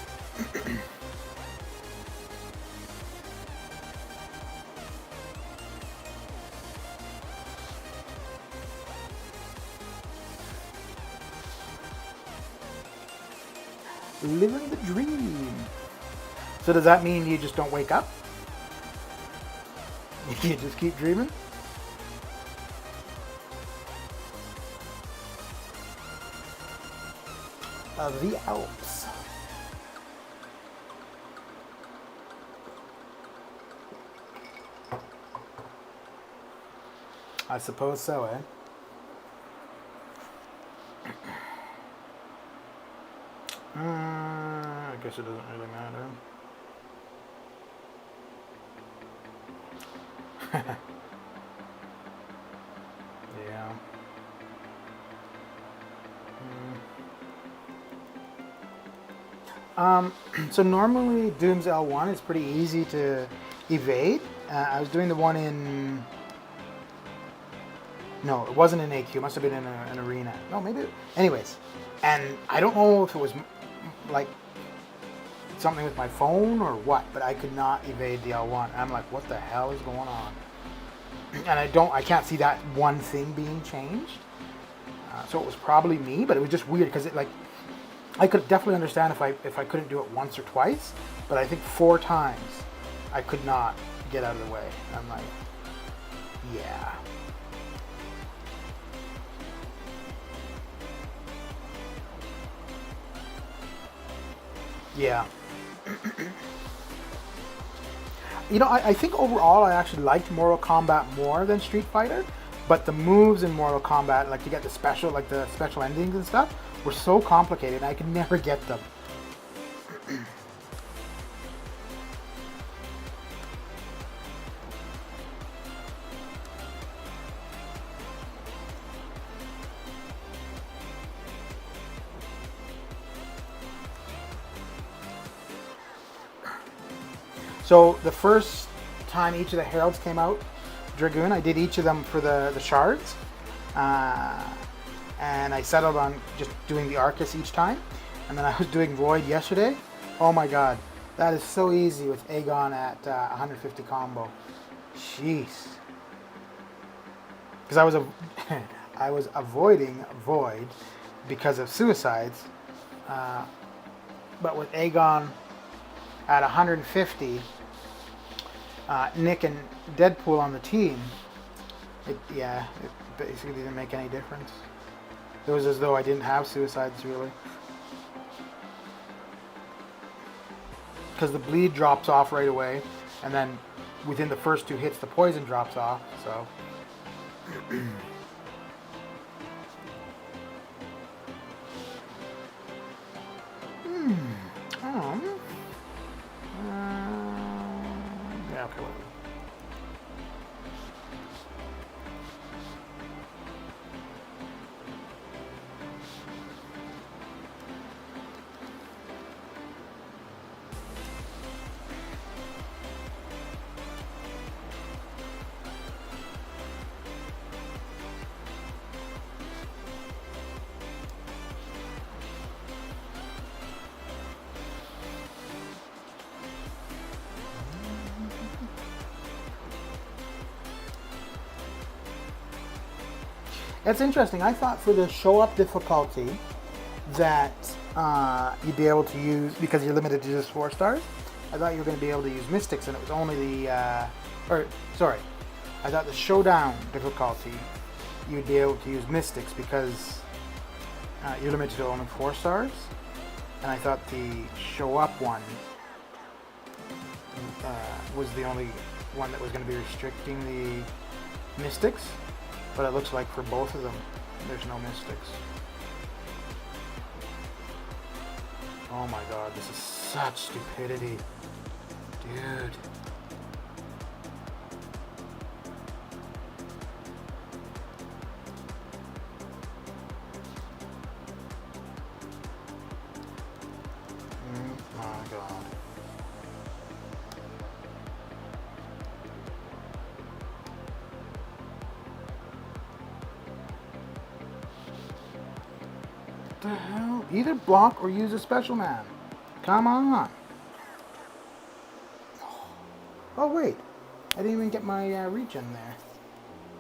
Living the dream. So does that mean you just don't wake up? You just keep dreaming? The Alps. I suppose so, eh? I guess it doesn't really matter. Yeah. So normally Doom's L1 is pretty easy to evade. I was doing the one in... No, it wasn't in AQ. It must have been in an arena. No, maybe... Anyways. And I don't know if it was like something with my phone or what, but I could not evade the L1. And I'm like, what the hell is going on? And I can't see that one thing being changed. So it was probably me, but it was just weird because it, like, I could definitely understand if I couldn't do it once or twice, but I think 4 times I could not get out of the way. I'm like, yeah. Yeah. You know, I think overall I actually liked Mortal Kombat more than Street Fighter, but the moves in Mortal Kombat, like you get the special endings and stuff, were so complicated and I could never get them. So the first time each of the heralds came out, Dragoon, I did each of them for the shards. And I settled on just doing the Arcus each time. And then I was doing Void yesterday. Oh my god, that is so easy with Aegon at 150 combo. Jeez. Because I was avoiding Void because of suicides. But with Aegon at 150, Nick and Deadpool on the team, it basically didn't make any difference. It was as though I didn't have suicides, really. Because the bleed drops off right away, and then within the first 2 hits, the poison drops off, so... yeah, okay, whatever. That's interesting. I thought for the show up difficulty that you'd be able to use, because you're limited to just 4 stars, I thought you were going to be able to use Mystics, and it was only the, I thought the showdown difficulty you'd be able to use Mystics because you're limited to only 4 stars, and I thought the show up one was the only one that was going to be restricting the Mystics. But it looks like for both of them, there's no Mystics. Oh my god, this is such stupidity. Dude. Oh my god. What the hell? Either block or use a special man. Come on. Oh wait, I didn't even get my regen there.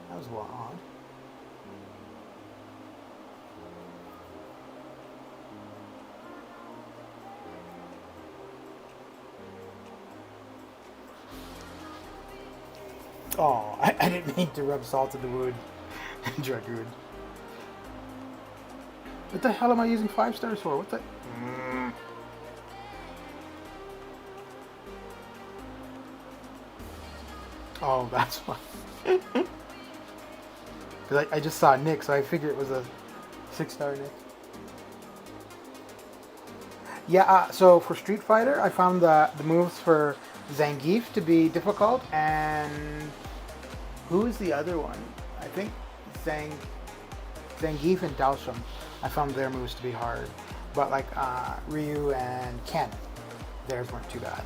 That was a little odd. Oh, I didn't mean to rub salt in the wound. Dragoon. What the hell am I using 5 stars for? What the? Oh, that's why. Because I just saw Nick, so I figured it was a 6-star Nick. Yeah, so for Street Fighter, I found the moves for Zangief to be difficult, and who is the other one? I think Zangief and Dalsham. I found their moves to be hard, but like Ryu and Ken, theirs weren't too bad.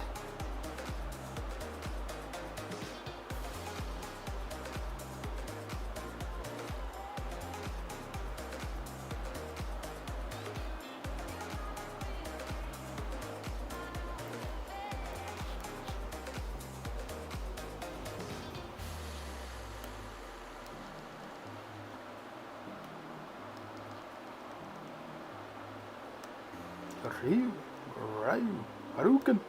Ryu, Hadouken.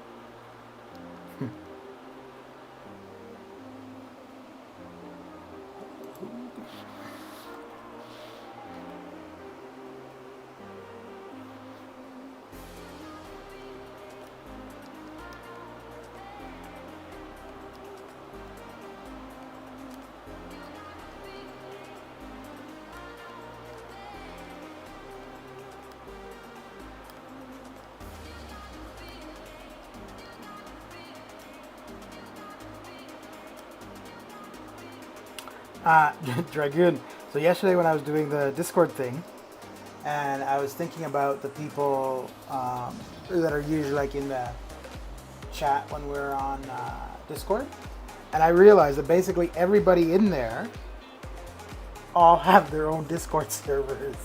Dragoon. So yesterday when I was doing the Discord thing, and I was thinking about the people that are usually like in the chat when we're on Discord, and I realized that basically everybody in there all have their own Discord servers.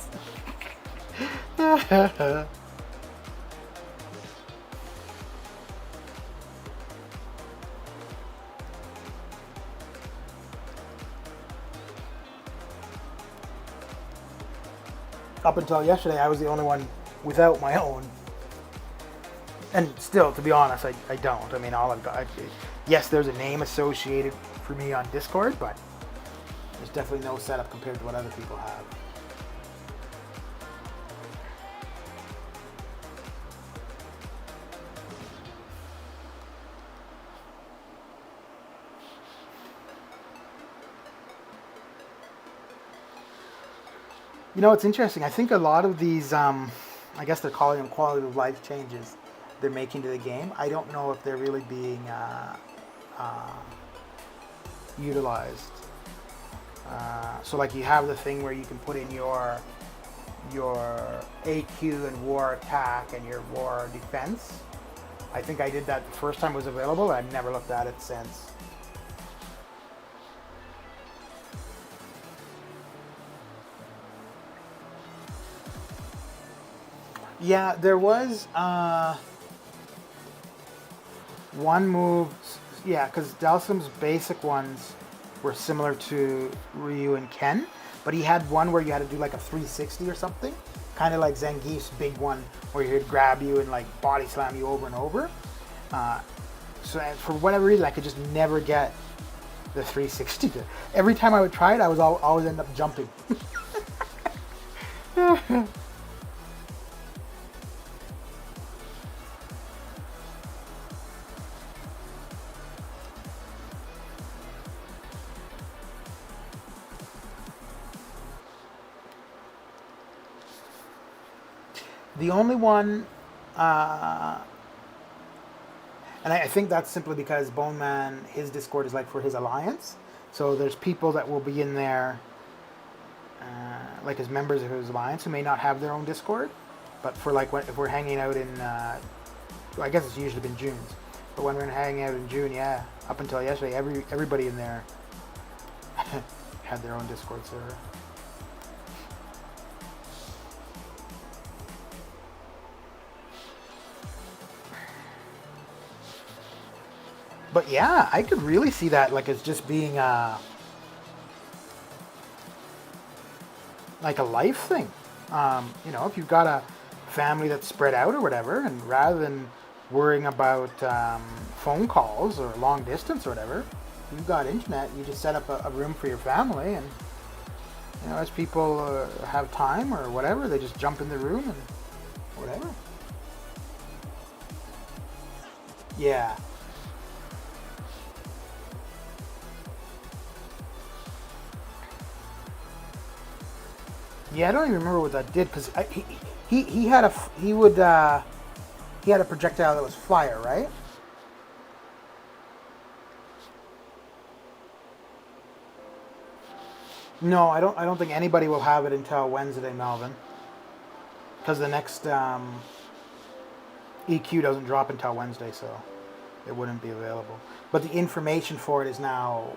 Up until yesterday, I was the only one without my own. And still, to be honest, I don't. I mean, all I've got... yes, there's a name associated for me on Discord, but there's definitely no setup compared to what other people have. You know, it's interesting. I think a lot of these, I guess they're calling them quality of life changes they're making to the game. I don't know if they're really being utilized. So like you have the thing where you can put in your AQ and war attack and your war defense. I think I did that the first time it was available. I've never looked at it since. Yeah, there was one move. Yeah, because Dalsim's basic ones were similar to Ryu and Ken, but he had one where you had to do like a 360 or something, kind of like Zangief's big one, where he'd grab you and like body slam you over and over. So for whatever reason, I could just never get the 360. Every time I would try it, I was always end up jumping. The only one, and I think that's simply because Bone Man, his Discord is like for his alliance. So there's people that will be in there, like as members of his alliance, who may not have their own Discord. But for like if we're hanging out in, well, I guess it's usually been June's. But when we're hanging out in June, yeah, up until yesterday, everybody in there had their own Discord server. But yeah, I could really see that like as just being like a life thing. You know, if you've got a family that's spread out or whatever, and rather than worrying about phone calls or long distance or whatever, you've got internet, you just set up a room for your family, and you know, as people have time or whatever, they just jump in the room and whatever. Yeah. Yeah, I don't even remember what that did, because he had a projectile that was fire, right? No, I don't think anybody will have it until Wednesday, Melvin, because the next EQ doesn't drop until Wednesday, so it wouldn't be available. But the information for it is now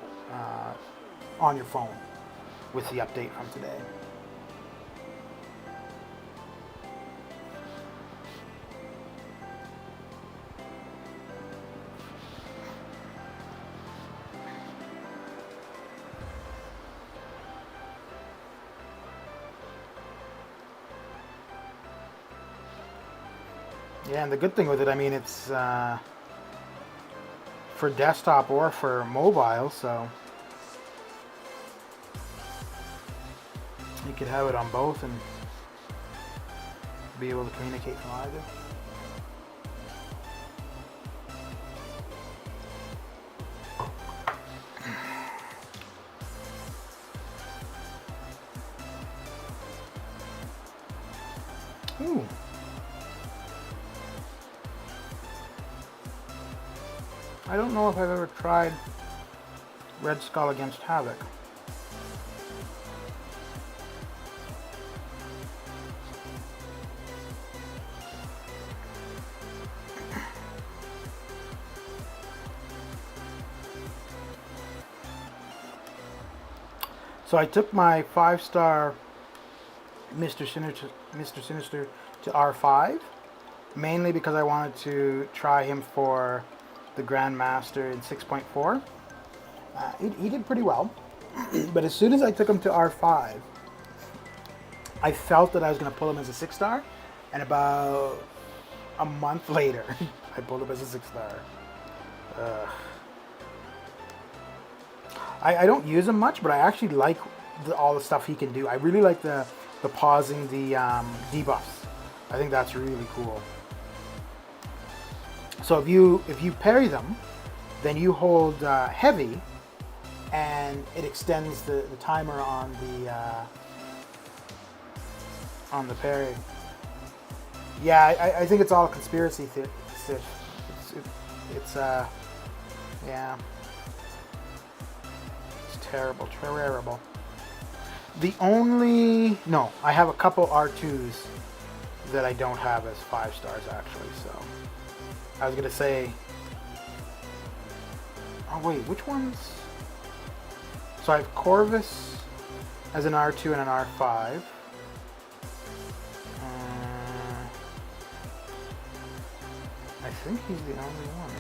on your phone with the update from today. Yeah, and the good thing with it, I mean, it's for desktop or for mobile, so you could have it on both and be able to communicate from either. Ooh. I don't know if I've ever tried Red Skull against Havoc. So I took my 5-star Mr. Sinister to R5, mainly because I wanted to try him for the Grandmaster in 6.4. He did pretty well, but as soon as I took him to R5, I felt that I was going to pull him as a 6-star, and about a month later, I pulled him as a 6-star. I don't use him much, but I actually like all the stuff he can do. I really like the pausing the debuffs. I think that's really cool. So if you parry them, then you hold heavy, and it extends the timer on the parry. Yeah, I think it's all conspiracy theory. Yeah. It's terrible. No, I have a couple R2s that I don't have as 5-stars actually, so I was gonna say, oh wait, which ones? So I have Corvus as an R2 and an R5. I think he's the only one.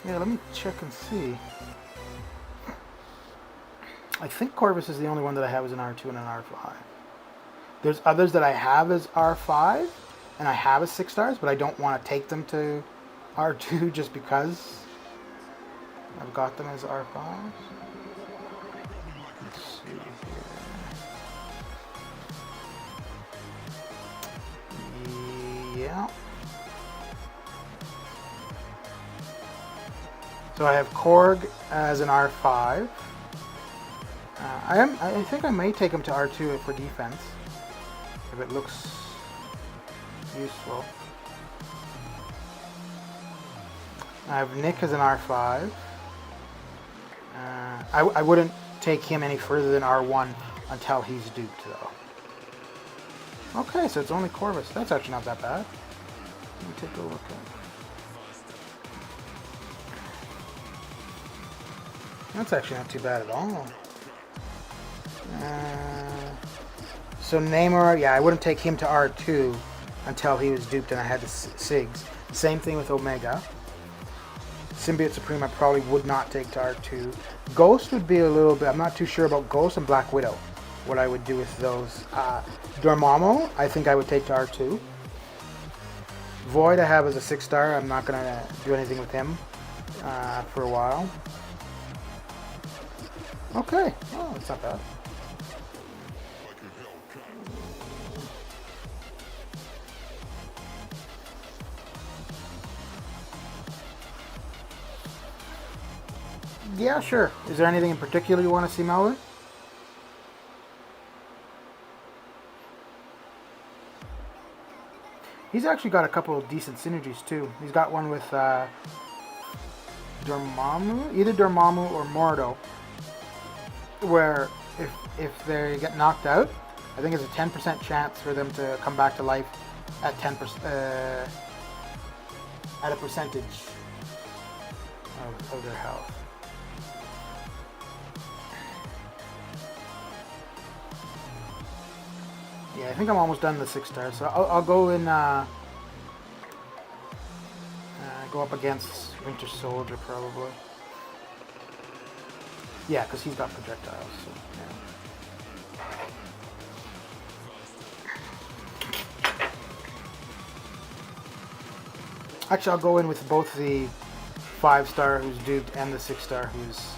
Yeah, let me check and see. I think Corvus is the only one that I have as an R2 and an R5. There's others that I have as R5, and I have as 6-stars, but I don't want to take them to R2 just because I've got them as R5s. Let's see here. Yeah. So I have Korg as an R5. I think I may take him to R2 for defense if it looks useful. I have Nick as an R5. I wouldn't take him any further than R1 until he's duped, though. Okay, so it's only Corvus. That's actually not that bad. Let me take a look at it. That's actually not too bad at all. So Namor, yeah, I wouldn't take him to R2 until he was duped and I had the SIGs. Same thing with Omega. Symbiote Supreme I probably would not take to R2. Ghost would be a little bit, I'm not too sure about Ghost and Black Widow, what I would do with those. Dormammu, I think I would take to R2. Void I have as a 6-star, I'm not going to do anything with him for a while. Okay, oh, that's not bad. Yeah, sure. Is there anything in particular you want to see Melvin? He's actually got a couple of decent synergies too. He's got one with Dormammu, either Dormammu or Mordo, where if they get knocked out, I think it's a 10% chance for them to come back to life at 10% at a percentage of their health. Yeah, I think I'm almost done the 6-star, so I'll go in. Go up against Winter Soldier probably. Yeah, because he's got projectiles. So, yeah. Actually, I'll go in with both the 5-star who's duped and the 6-star who's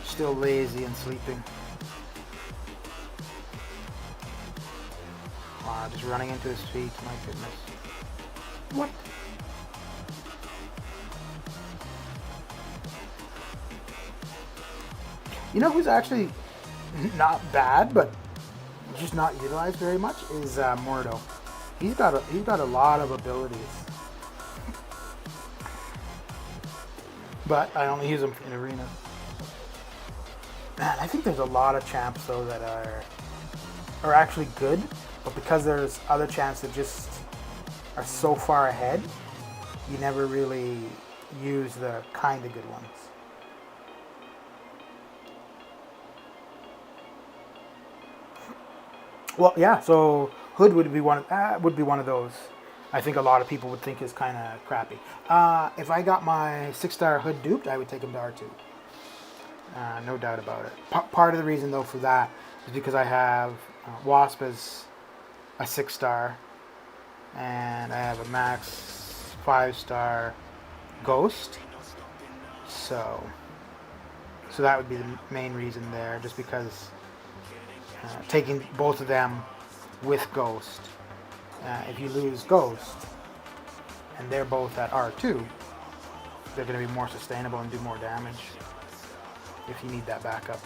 still lazy and sleeping. Wow, just running into his feet, my goodness. What? You know who's actually not bad, but just not utilized very much is Mordo. He's got a lot of abilities, but I only use him in arena. Man, I think there's a lot of champs though that are actually good, but because there's other champs that just are so far ahead, you never really use the kind of good ones. Well, yeah. So hood would be one of those. I think a lot of people would think is kind of crappy. If I got my 6-star hood duped, I would take him to R2. No doubt about it. Part of the reason though for that is because I have Wasp as a 6-star, and I have a max 5-star Ghost. So that would be the main reason there, just because taking both of them with Ghost. If you lose Ghost and they're both at R2, they're going to be more sustainable and do more damage if you need that backup.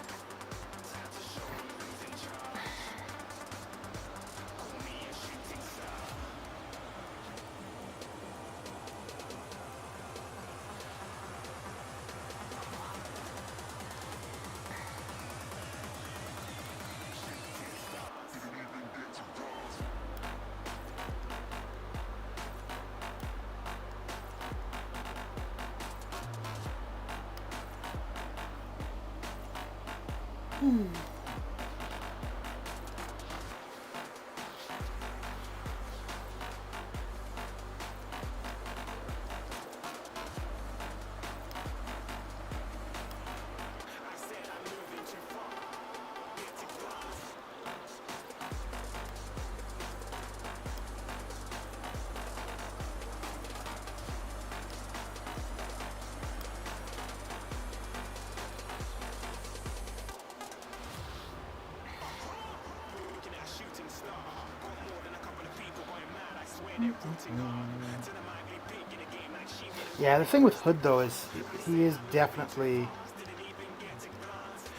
Yeah, the thing with Hood though is he is definitely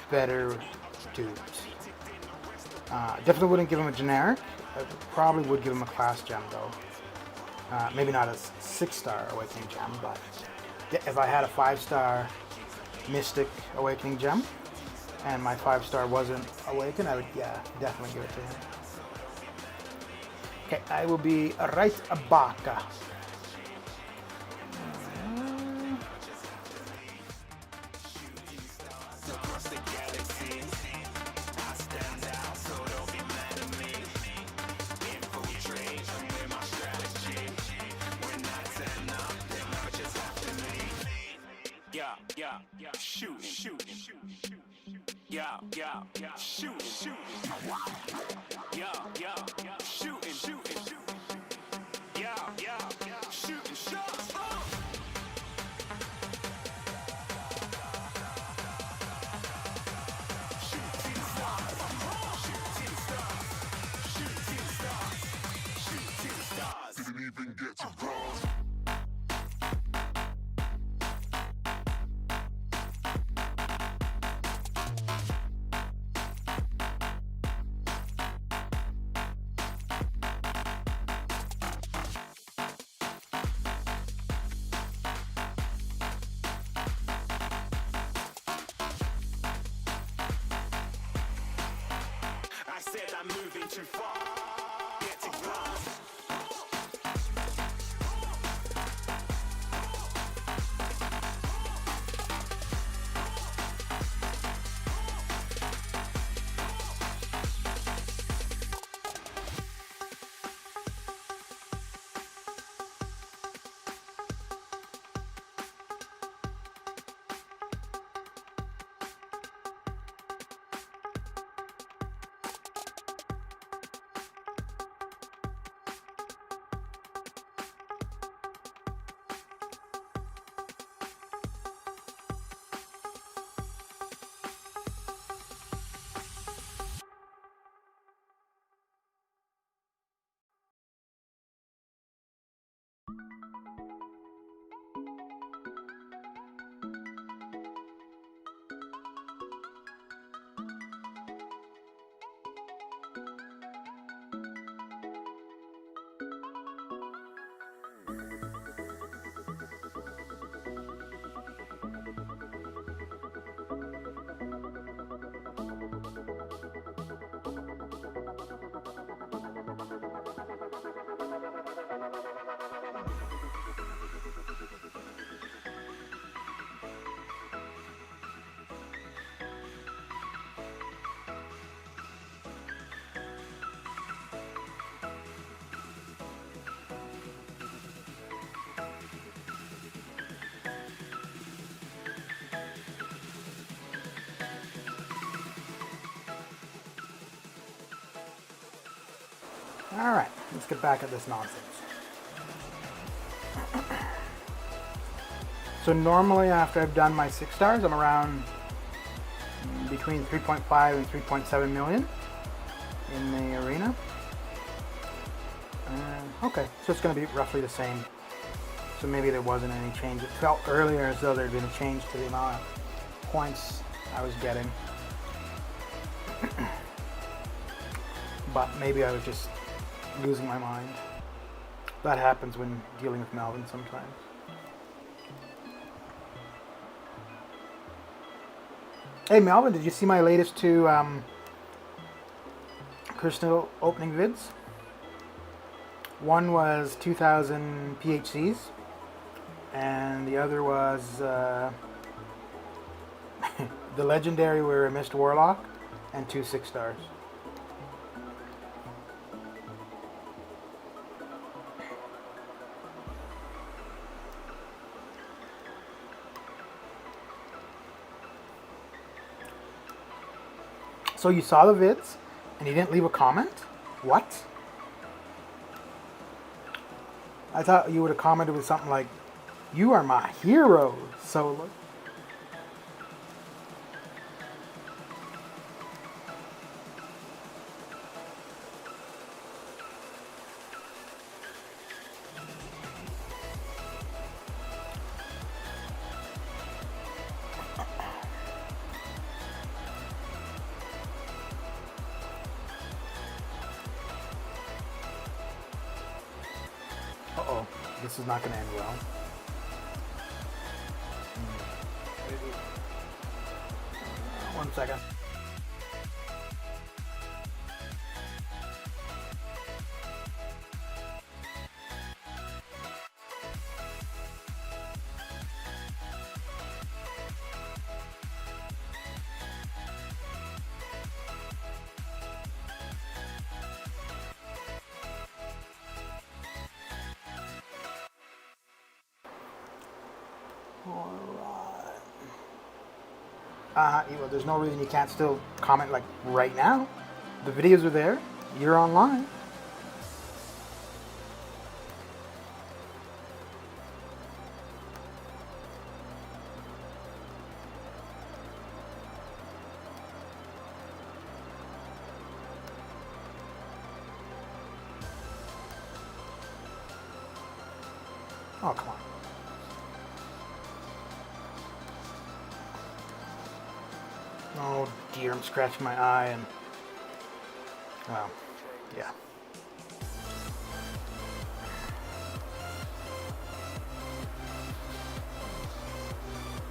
better duped. Definitely wouldn't give him a generic. I probably would give him a class gem though. Maybe not a 6-star Awakening gem, but if I had a 5-star Mystic Awakening gem and my 5-star wasn't Awakened, I would definitely give it to him. Okay, I will be right back. I said I'm moving too far. Get to glass. Alright, let's get back at this nonsense. So normally after I've done my 6 stars, I'm around between 3.5 and 3.7 million in the arena. Okay, so it's going to be roughly the same. So maybe there wasn't any change. It felt earlier as though there had been a change to the amount of points I was getting. But maybe I was just losing my mind. That happens when dealing with Melvin sometimes. Hey Melvin, did you see my latest 2 crystal opening vids? One was 2000 PHCs, and the other was the legendary were a Mist Warlock and 2 6 stars. So you saw the vids and you didn't leave a comment? What? I thought you would have commented with something like, "You are my hero, Solo." Uh-oh, this is not going to end well. One second. Well, there's no reason you can't still comment like right now. The videos are there. You're online. Oh, come on. Oh dear, I'm scratching my eye and, well, yeah.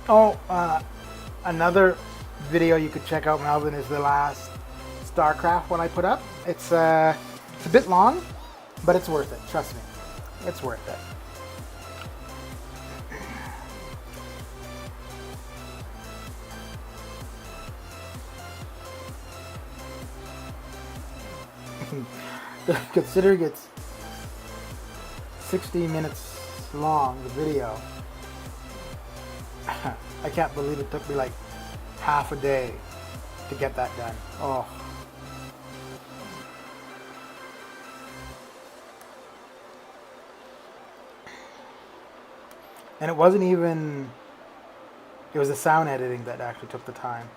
Oh, another video you could check out, Melvin, is the last StarCraft one I put up. It's a bit long, but it's worth it. Trust me, it's worth it. Considering it's 60 minutes long, the video, I can't believe it took me like half a day to get that done. Oh. And it wasn't even, it was the sound editing that actually took the time.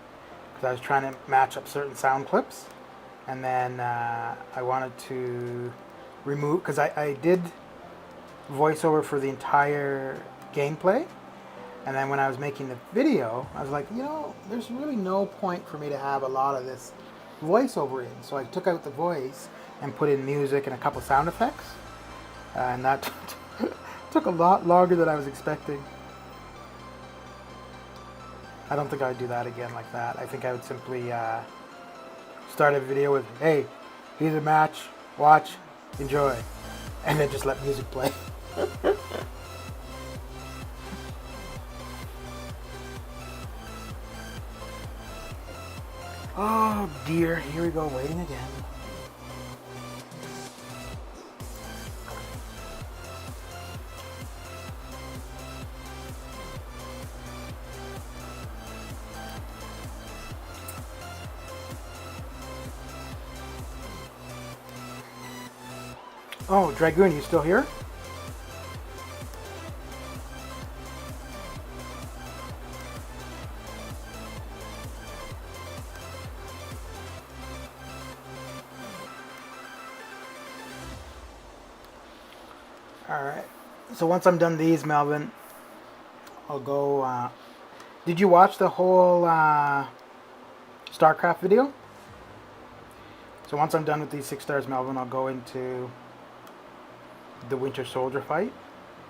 Because I was trying to match up certain sound clips. And then I wanted to remove, because I did voiceover for the entire gameplay. And then when I was making the video, I was like, you know, there's really no point for me to have a lot of this voiceover in. So I took out the voice and put in music and a couple sound effects. And that took a lot longer than I was expecting. I don't think I'd do that again like that. I think I would simply start a video with, "Hey, here's a match, watch, enjoy," and then just let music play. Oh dear, here we go, waiting again. Oh, Dragoon, you still here? Alright. So once I'm done these, Melvin, I'll go... did you watch the whole StarCraft video? So once I'm done with these 6 stars, Melvin, I'll go into the Winter Soldier fight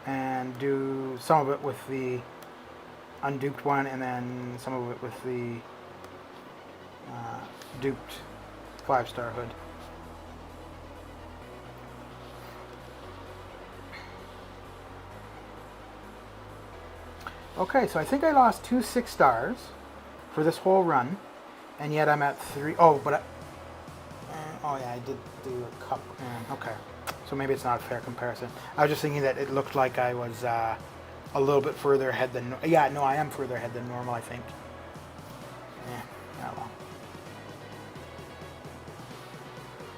and do some of it with the unduped one and then some of it with the duped 5-star hood. Okay, so I think I lost 2 6 stars for this whole run, and yet I'm at 3. Oh, but oh yeah, I did do a cup. Okay, so maybe it's not a fair comparison. I was just thinking that it looked like I was a little bit further ahead than. Yeah, no, I am further ahead than normal, I think. Yeah, well.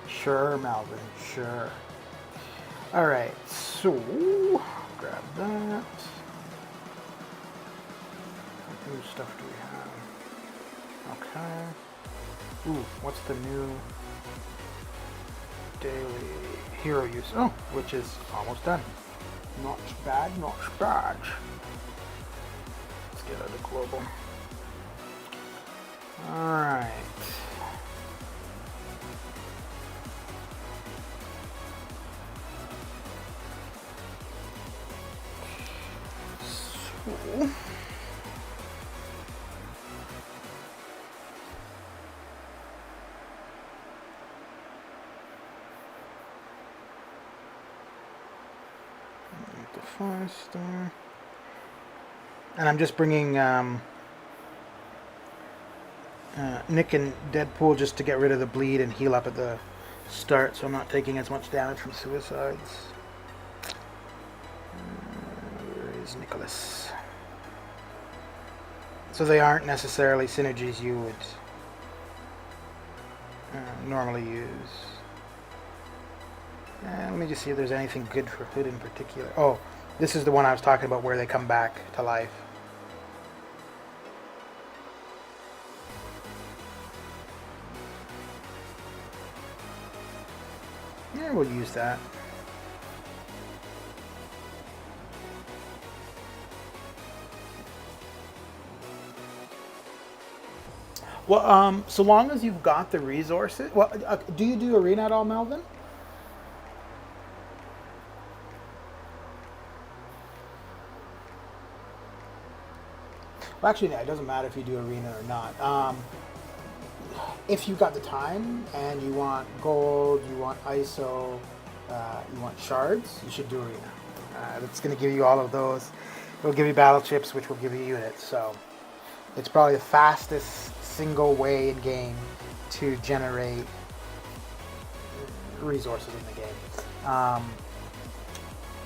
Sure, Melvin. Sure. All right, so grab that. What new stuff do we have? Okay. Ooh, what's the new daily hero use? Oh, which is almost done. Not bad, not bad. Let's get out of global. Alright. So... the 5-star. And I'm just bringing Nick and Deadpool just to get rid of the bleed and heal up at the start, so I'm not taking as much damage from suicides. Where is Nicholas? So they aren't necessarily synergies you would normally use. Let me just see if there's anything good for Hood in particular. Oh, this is the one I was talking about where they come back to life. Yeah, we'll use that. Well, so long as you've got the resources. Well, do you do Arena at all, Melvin? Well, actually, no, it doesn't matter if you do Arena or not. If you've got the time and you want gold, you want ISO, you want shards, you should do Arena. That's going to give you all of those. It'll give you battle chips, which will give you units. So it's probably the fastest single way in game to generate resources in the game.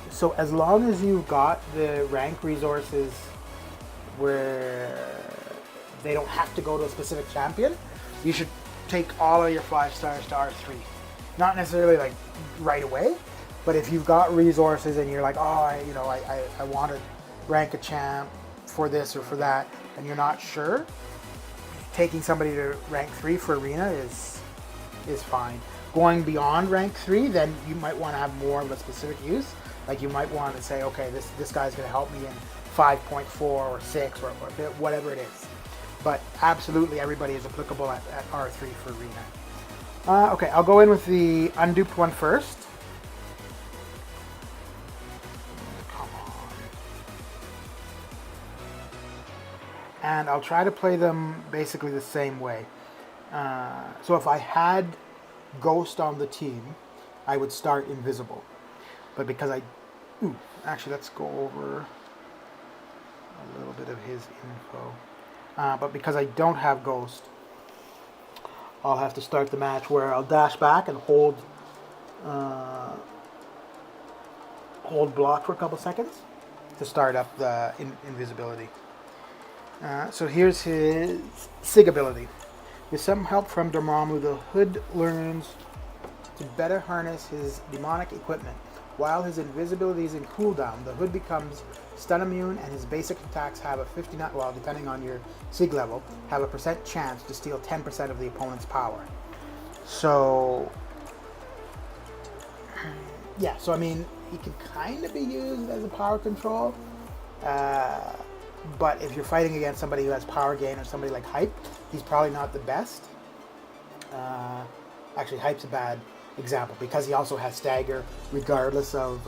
So as long as you've got the rank resources where they don't have to go to a specific champion, you should take all of your 5 stars to R3. Not necessarily like right away, but if you've got resources and you're like, oh, I want to rank a champ for this or for that, and you're not sure, taking somebody to rank 3 for Arena is fine. Going beyond rank 3, then you might want to have more of a specific use. Like you might want to say, okay, this guy's going to help me in 5.4 or 6 or whatever it is. But absolutely everybody is applicable at R3 for Arena. Okay, I'll go in with the unduped one first. Come on. And I'll try to play them basically the same way. So if I had Ghost on the team, I would start invisible. But because actually let's go over a little bit of his info. But because I don't have Ghost, I'll have to start the match where I'll dash back and hold block for a couple seconds to start up the invisibility. So here's his SIG ability. With some help from Dormammu, the Hood learns To better harness his demonic equipment, while his invisibility is in cooldown, the Hood becomes stun immune, and his basic attacks have a 59, well, depending on your sig level, have a percent chance to steal 10% of the opponent's power. So, yeah, so I mean, he can kind of be used as a power control, but if you're fighting against somebody who has power gain or somebody like Hype, he's probably not the best. Actually, Hype's a bad example because he also has stagger regardless of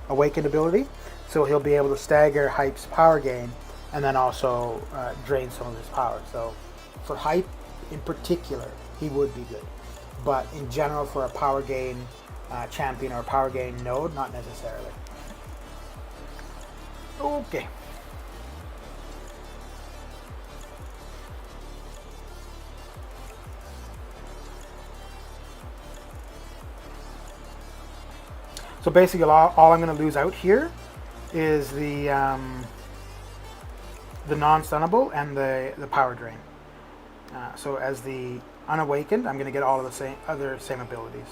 awakened ability, so he'll be able to stagger Hype's power gain and then also drain some of his power. So for Hype in particular, he would be good, but in general for a power gain champion or a power gain node, not necessarily. Okay. So basically, all I'm going to lose out here is the non-stunnable and the power drain. So as the unawakened, I'm going to get all of the same abilities.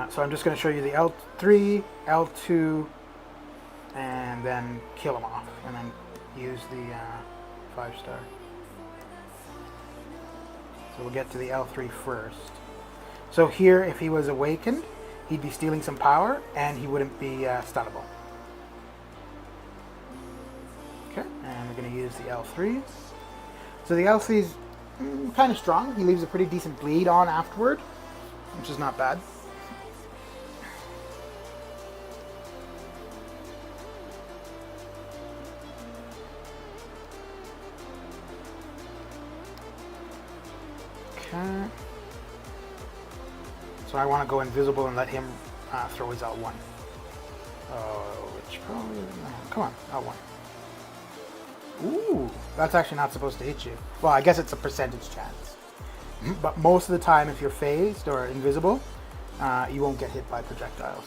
So I'm just going to show you the L3, L2, and then kill them off, and then use the 5-star. So we'll get to the L3 first. So here, if he was awakened, he'd be stealing some power, and he wouldn't be stunnable. Okay, and we're going to use the L3. So the L3 is kind of strong. He leaves a pretty decent bleed on afterward, which is not bad. Okay. So I want to go invisible and let him throw his L1. Which probably... Come on, L1. Ooh, that's actually not supposed to hit you. Well, I guess it's a percentage chance. But most of the time, if you're phased or invisible, you won't get hit by projectiles.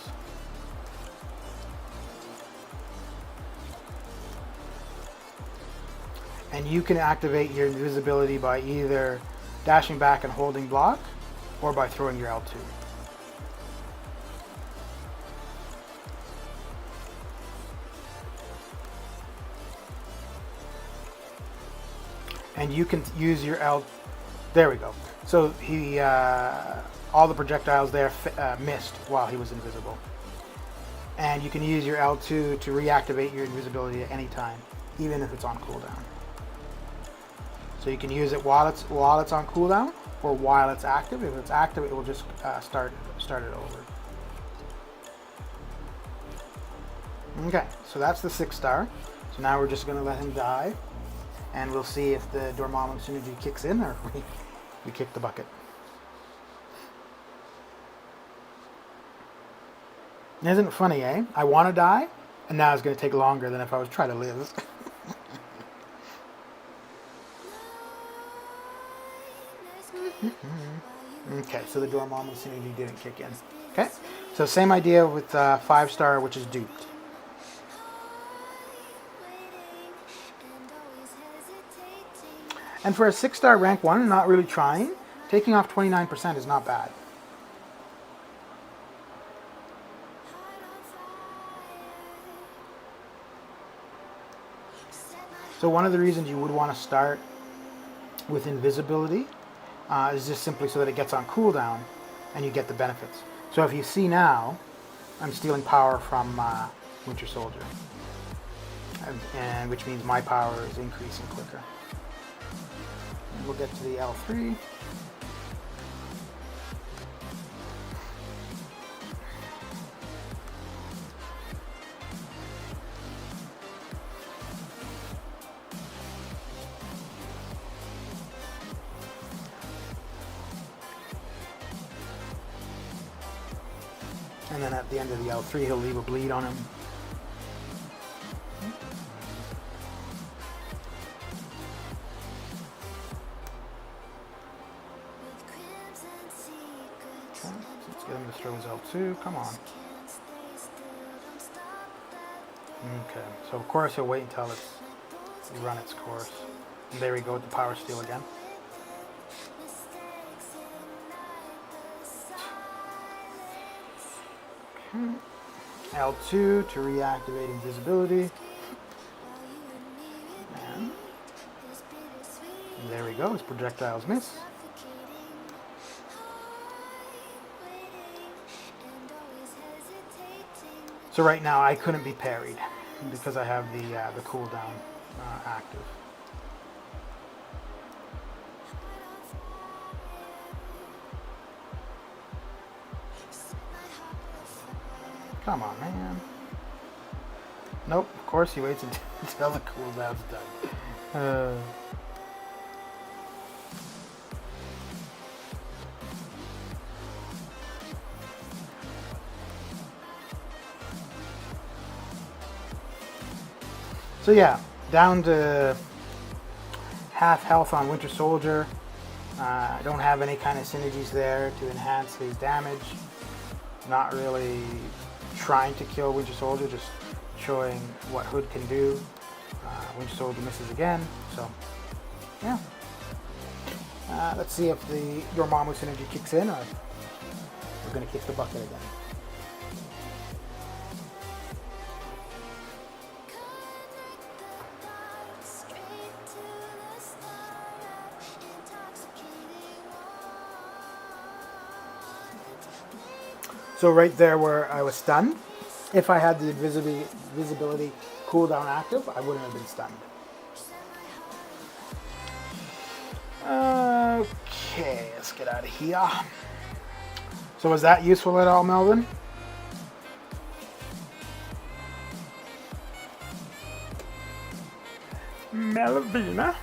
And you can activate your invisibility by either dashing back and holding block, or by throwing your L2. And you can use your L. There we go. So he, all the projectiles there missed while he was invisible. And you can use your L2 to reactivate your invisibility at any time, even if it's on cooldown. So you can use it while it's on cooldown or while it's active. If it's active, it will just start it over. Okay, so that's the 6-star. So now we're just going to let him die, and we'll see if the Dormammu synergy kicks in or if we kick the bucket. Isn't it funny, eh? I want to die, and now it's going to take longer than if I was trying to live. Okay, so the Dormammu synergy didn't kick in. Okay, so same idea with 5-star, which is duped. And for a 6-star rank 1, not really trying, taking off 29% is not bad. So one of the reasons you would want to start with invisibility is just simply so that it gets on cooldown and you get the benefits. So if you see now, I'm stealing power from Winter Soldier, and which means my power is increasing quicker. And we'll get to the L3. And then at the end of the L3, he'll leave a bleed on him. Okay, let's get him to throw his L2. Come on. Okay, so of course he'll wait until it's run its course. And there we go with the power steal again. L2 to reactivate invisibility. And there we go, his projectiles miss. So right now I couldn't be parried because I have the cooldown active. Come on, man. Nope, of course he waits until the cooldown's done. So yeah, down to half health on Winter Soldier. I don't have any kind of synergies there to enhance his damage. Not really trying to kill Winter Soldier, just showing what Hood can do. Winter Soldier misses again, so yeah. Let's see if the Dormammu synergy kicks in, or we're going to kick the bucket again. So right there where I was stunned, if I had the visibility cooldown active, I wouldn't have been stunned. Okay, let's get out of here. So was that useful at all, Melvin? Melvina?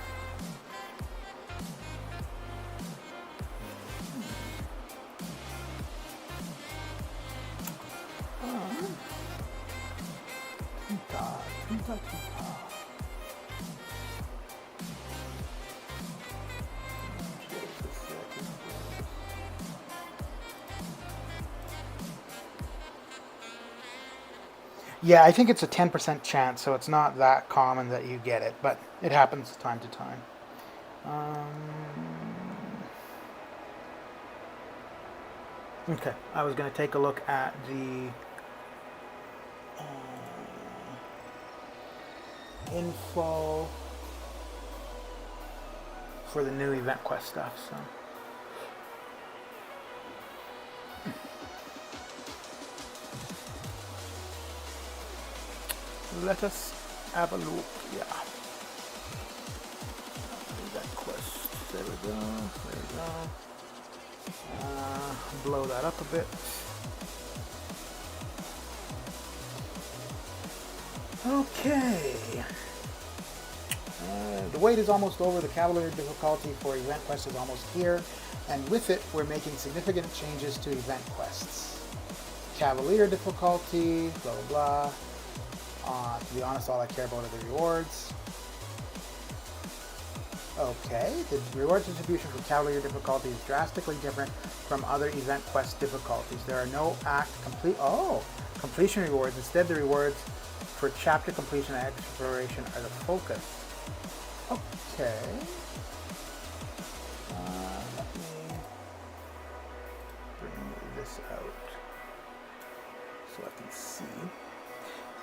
Yeah, I think it's a 10% chance, so it's not that common that you get it, but it happens time to time. Okay, I was going to take a look at the info for the new event quest stuff, so. Let us have a look. Yeah. That quest. There we go. There we go. Blow that up a bit. Okay. The wait is almost over. The Cavalier difficulty for event quest is almost here, and with it, we're making significant changes to event quests. Cavalier difficulty. Blah blah blah. To be honest, all I care about are the rewards. Okay, the reward distribution for Cavalier difficulty is drastically different from other event quest difficulties. There are no completion rewards. Instead, the rewards for chapter completion and exploration are the focus. Okay. Let me bring this out so I can see.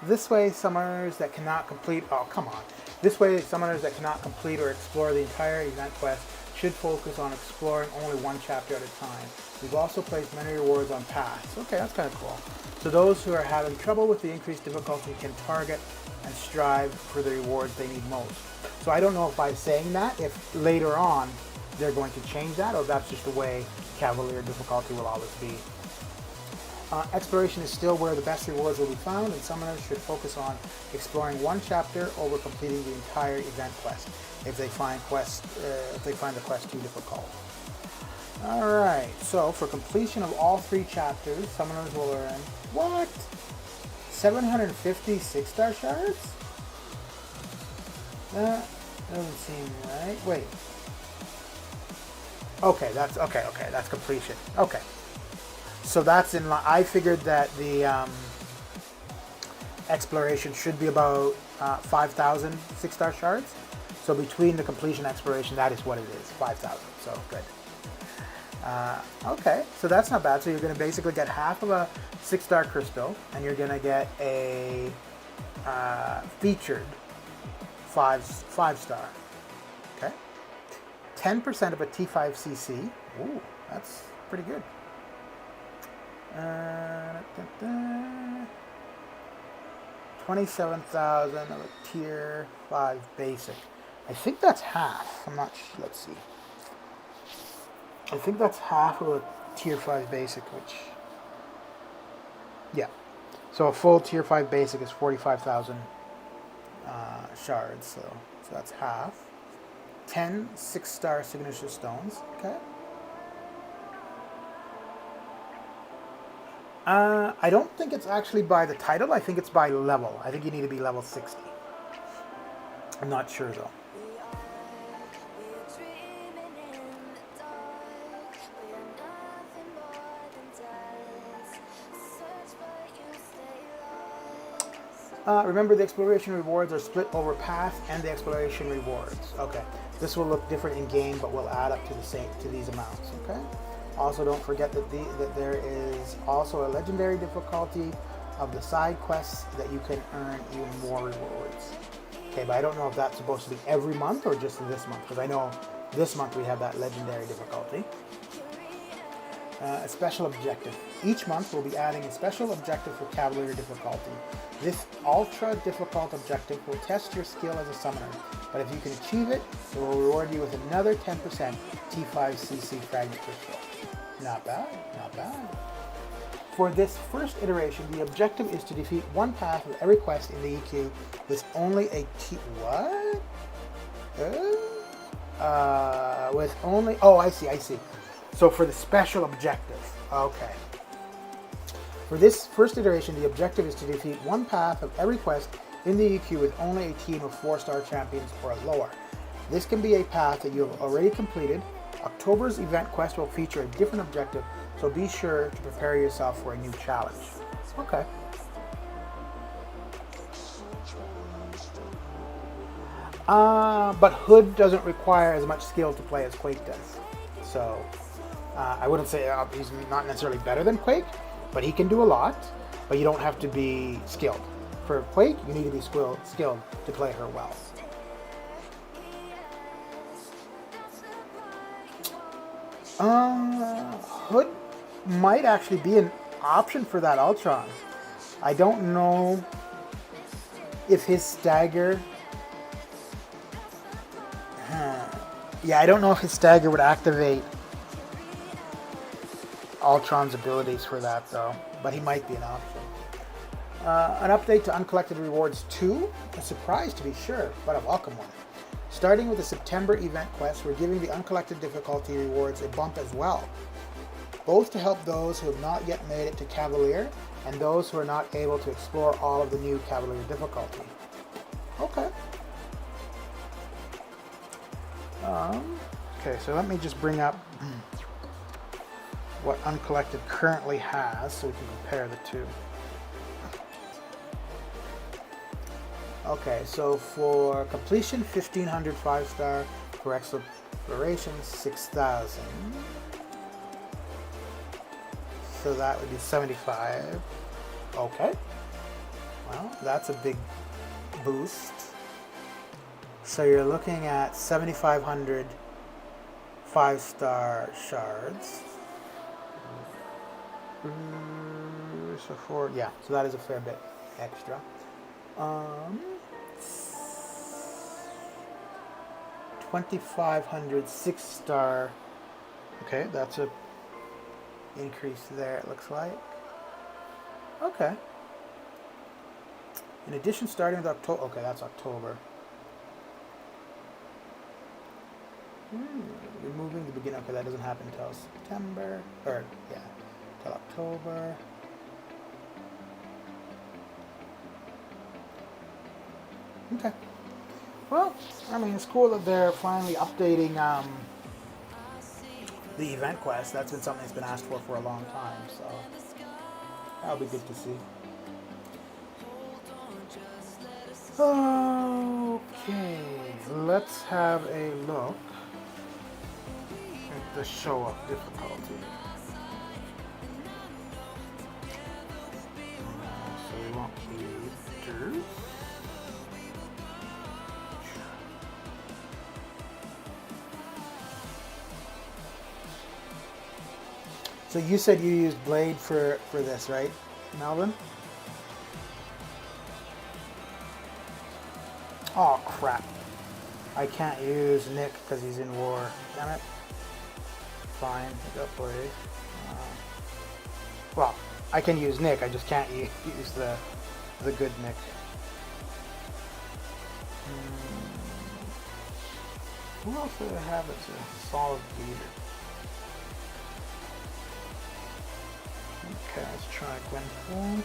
This way, summoners that cannot complete... Oh, come on. This way, summoners that cannot complete or explore the entire event quest should focus on exploring only one chapter at a time. We've also placed many rewards on paths. Okay, that's kind of cool. So those who are having trouble with the increased difficulty can target and strive for the rewards they need most. So I don't know if by saying that, if later on they're going to change that, or if that's just the way Cavalier difficulty will always be. Exploration is still where the best rewards will be found, and summoners should focus on exploring one chapter over completing the entire event quest if they find the quest too difficult. Alright, so for completion of all 3 chapters, summoners will earn what? 750 6-star shards? That doesn't seem right. Wait. Okay, that's completion. Okay. So that's in line. I figured that the exploration should be about 5,000 6-star shards. So between the completion and exploration, that is what it is, 5,000. So good. Okay, so that's not bad. So you're going to basically get half of a 6-star crystal, and you're going to get a featured 5-star. Okay. 10% of a T5cc. Ooh, that's pretty good. 27,000 of a tier 5 basic. I think that's half. I'm not sure. Let's see. I think that's half of a tier 5 basic, which, yeah. So a full tier 5 basic is 45,000 shards. So that's half. 10 6-star signature stones. Okay. I don't think it's actually by the title. I think it's by level. I think you need to be level 60. I'm not sure though. Remember, the exploration rewards are split over path and the exploration rewards. Okay, this will look different in game, but will add up to these amounts. Okay. Also, don't forget that there is also a legendary difficulty of the side quests that you can earn even more rewards. Okay, but I don't know if that's supposed to be every month or just this month, because I know this month we have that legendary difficulty. A special objective. Each month we'll be adding a special objective for Cavalier difficulty. This ultra difficult objective will test your skill as a summoner, but if you can achieve it, it will reward you with another 10% T5cc fragment crystal. Not bad, not bad. For this first iteration, the objective is to defeat one path of every quest in the EQ with only a T... What? With only... Oh, I see. So for the special objective. Okay. For this first iteration, the objective is to defeat one path of every quest in the EQ with only a team of 4-star champions or lower. This can be a path that you have already completed. October's event quest will feature a different objective, so be sure to prepare yourself for a new challenge. Okay. But Hood doesn't require as much skill to play as Quake does. So I wouldn't say he's not necessarily better than Quake, but he can do a lot, but you don't have to be skilled. For Quake, you need to be skilled to play her well. Hood might actually be an option for that Ultron. I don't know if his stagger... Yeah, I don't know if his stagger would activate Ultron's abilities for that though, but he might be an option. An update to Uncollected Rewards 2, a surprise to be sure, but a welcome one. Starting with the September event quest, we're giving the Uncollected difficulty rewards a bump as well, both to help those who have not yet made it to Cavalier and those who are not able to explore all of the new Cavalier difficulty. Okay. Okay, so let me just bring up what Uncollected currently has so we can compare the two. Okay, so for completion, 1,500 5-star, for exploration, 6,000. So that would be 75. Okay. Well, that's a big boost. So you're looking at 7,500 5-star shards. So so that is a fair bit extra. 2,500 6-star. Okay, that's a increase there, it looks like. Okay. In addition, starting with October. Okay, that's October. Removing the beginning. Okay, that doesn't happen until September. Or, yeah, until October. Okay. Well, I mean, it's cool that they're finally updating the event quest. That's been something that's been asked for a long time, so that'll be good to see. Okay, let's have a look at the show up difficulty. So we want leaders. So you said you used Blade for this, right, Melvin? Oh crap. I can't use Nick because he's in war. Damn it. Fine, I got Blade. Well, I can use Nick, I just can't use the good Nick. Who else do I have that's a solid leader? Okay, let's try Gwenpool.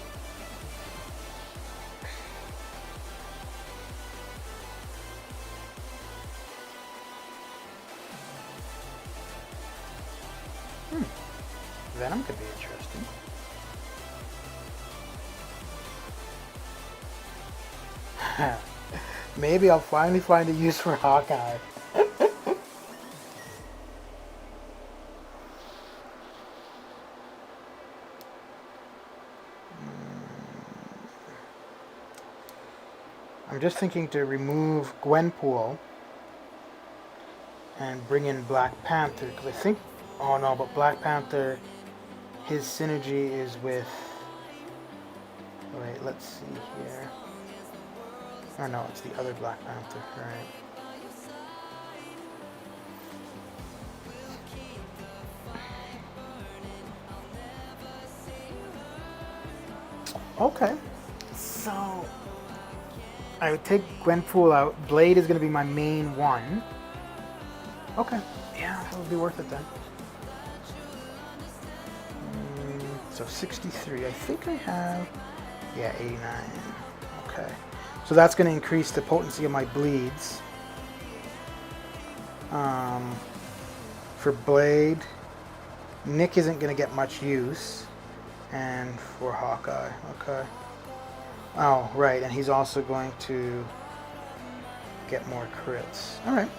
Venom could be interesting. Maybe I'll finally find a use for Hawkeye. I'm just thinking to remove Gwenpool and bring in Black Panther, because I think, oh no, but Black Panther, his synergy is with, wait, let's see here. Oh no, it's the other Black Panther, right. Okay, so I would take Gwenpool out. Blade is going to be my main one. Okay, yeah, that would be worth it then. So 63, I think I have, yeah, 89. Okay, so that's going to increase the potency of my bleeds. For Blade, Nick isn't going to get much use. And for Hawkeye, okay. Oh, right, and he's also going to get more crits. Alright.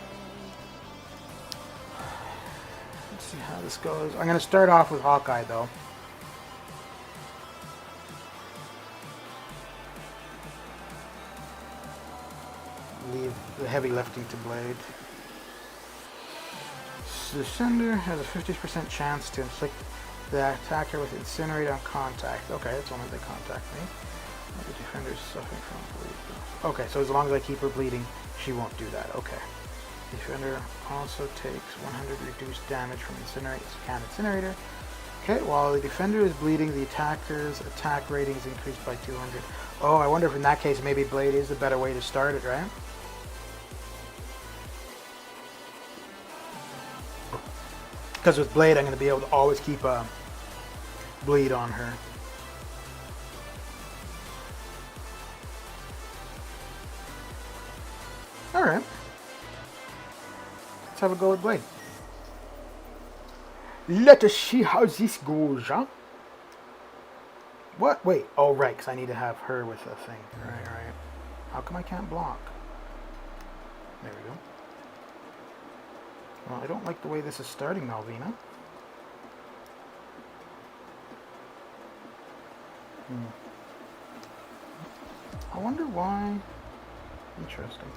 Let's see how this goes. I'm going to start off with Hawkeye, though. Leave the heavy lifting to Blade. The sender has a 50% chance to inflict the attacker with Incinerate on contact. Okay, that's only if they contact me. The defender is suffering from bleed. Okay, so as long as I keep her bleeding, she won't do that. Okay. Defender also takes 100 reduced damage from Incinerate. So can Incinerator. Okay, while the defender is bleeding, the attacker's attack rating is increased by 200. Oh, I wonder if in that case maybe Blade is the better way to start it, right? Because with Blade, I'm going to be able to always keep a bleed on her. Alright. Let's have a go with Blade. Let us see how this goes, huh? What? Wait. Oh, right, because I need to have her with a thing. Right. How come I can't block? There we go. Well, I don't like the way this is starting, Malvina. I wonder why. Interesting.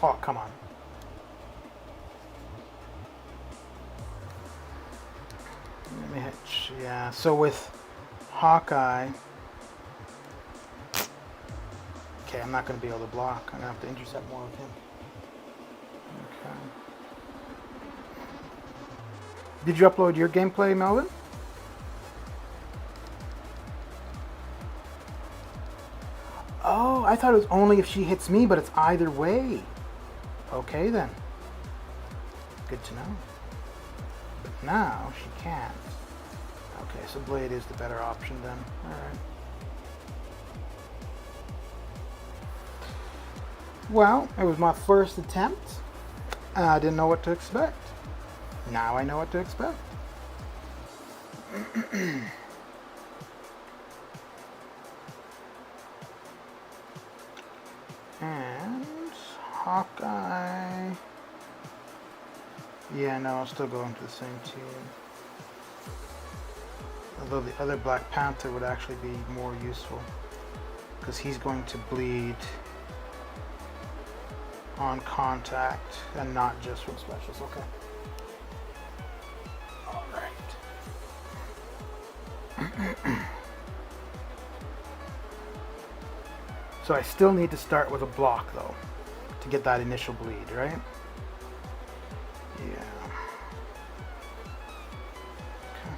Oh, come on. Yeah, so with Hawkeye... Okay, I'm not going to be able to block. I'm going to have to intercept more of him. Okay. Did you upload your gameplay, Melvin? Oh, I thought it was only if she hits me, but it's either way. Okay, then. Good to know. But now she can't. Okay, so Blade is the better option then. Alright. Well, it was my first attempt. I didn't know what to expect. Now I know what to expect. And Hawkeye. Yeah, no, I'll still go into the same team. Although the other Black Panther would actually be more useful. Because he's going to bleed on contact and not just from specials. Okay. Alright. So I still need to start with a block though to get that initial bleed, right? Yeah. Okay.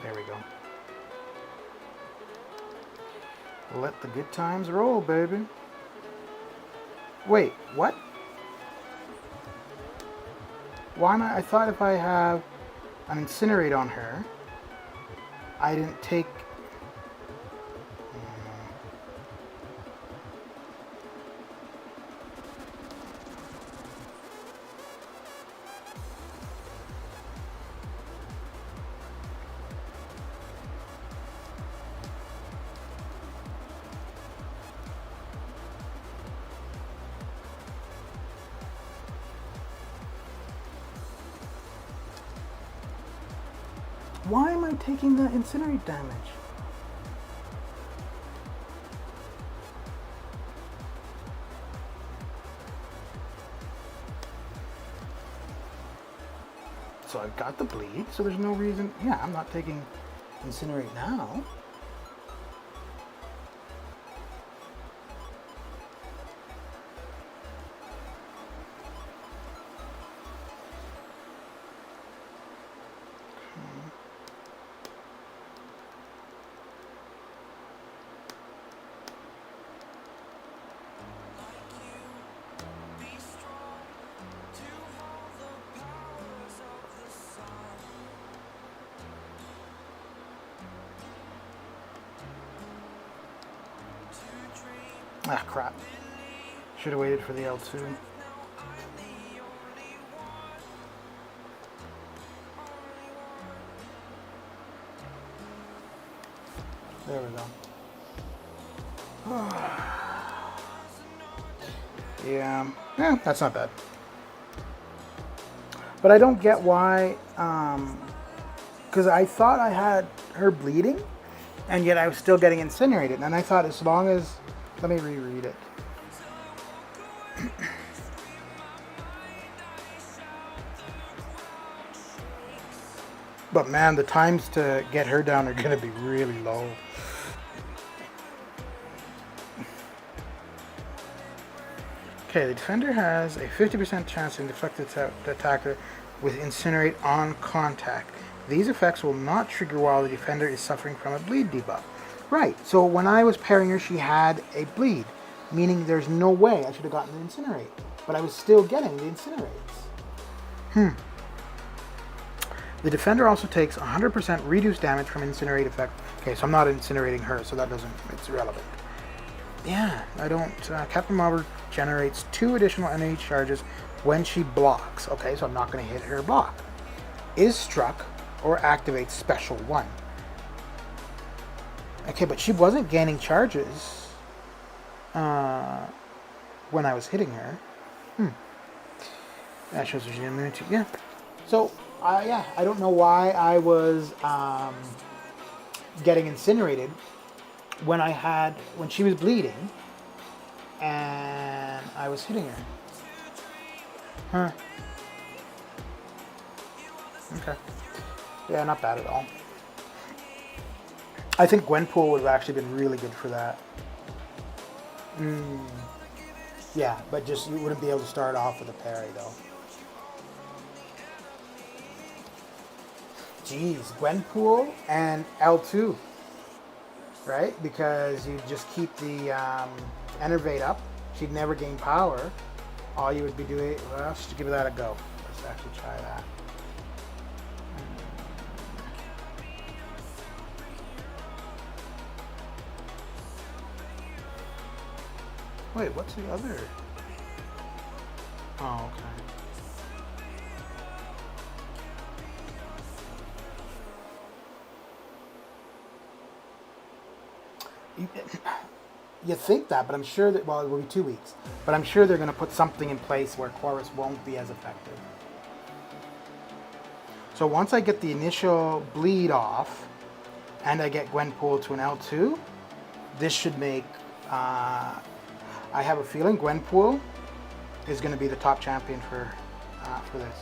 There we go. Let the good times roll, baby. Wait, what? Why am I thought if I have an incinerate on her, I didn't take... Why am I taking the incinerate damage? So I've got the bleed, so there's no reason... Yeah, I'm not taking incinerate now. Ah, crap. Should have waited for the L2. There we go. Yeah, that's not bad. But I don't get why, because I thought I had her bleeding, and yet I was still getting incinerated. And I thought as long as... Let me reread it. But man, the times to get her down are going to be really low. Okay, the defender has a 50% chance to deflect the attacker with incinerate on contact. These effects will not trigger while the defender is suffering from a bleed debuff. Right, so when I was pairing her, she had a bleed, meaning there's no way I should have gotten the incinerate, but I was still getting the incinerates. The defender also takes 100% reduced damage from incinerate effect. Okay, so I'm not incinerating her, so that doesn't, it's irrelevant. Yeah, I don't, Captain Marvel generates 2 additional energy charges when she blocks. Okay, so I'm not going to hit her block. Is struck or activates special 1. Okay, but she wasn't gaining charges when I was hitting her. That shows her she's immune to... Yeah. So, yeah, I don't know why I was getting incinerated when she was bleeding and I was hitting her. Okay. Yeah, not bad at all. I think Gwenpool would have actually been really good for that. Yeah, but just you wouldn't be able to start off with a parry though. Jeez, Gwenpool and L2, right? Because you just keep the Enervate up. She'd never gain power. All you would be doing, well, just give that a go. Let's actually try that. Wait, what's the other? Oh, okay. You think that, but I'm sure that, well, it will be 2 weeks. But I'm sure they're going to put something in place where Chorus won't be as effective. So once I get the initial bleed off, and I get Gwenpool to an L2, this should make, I have a feeling Gwenpool is going to be the top champion for this.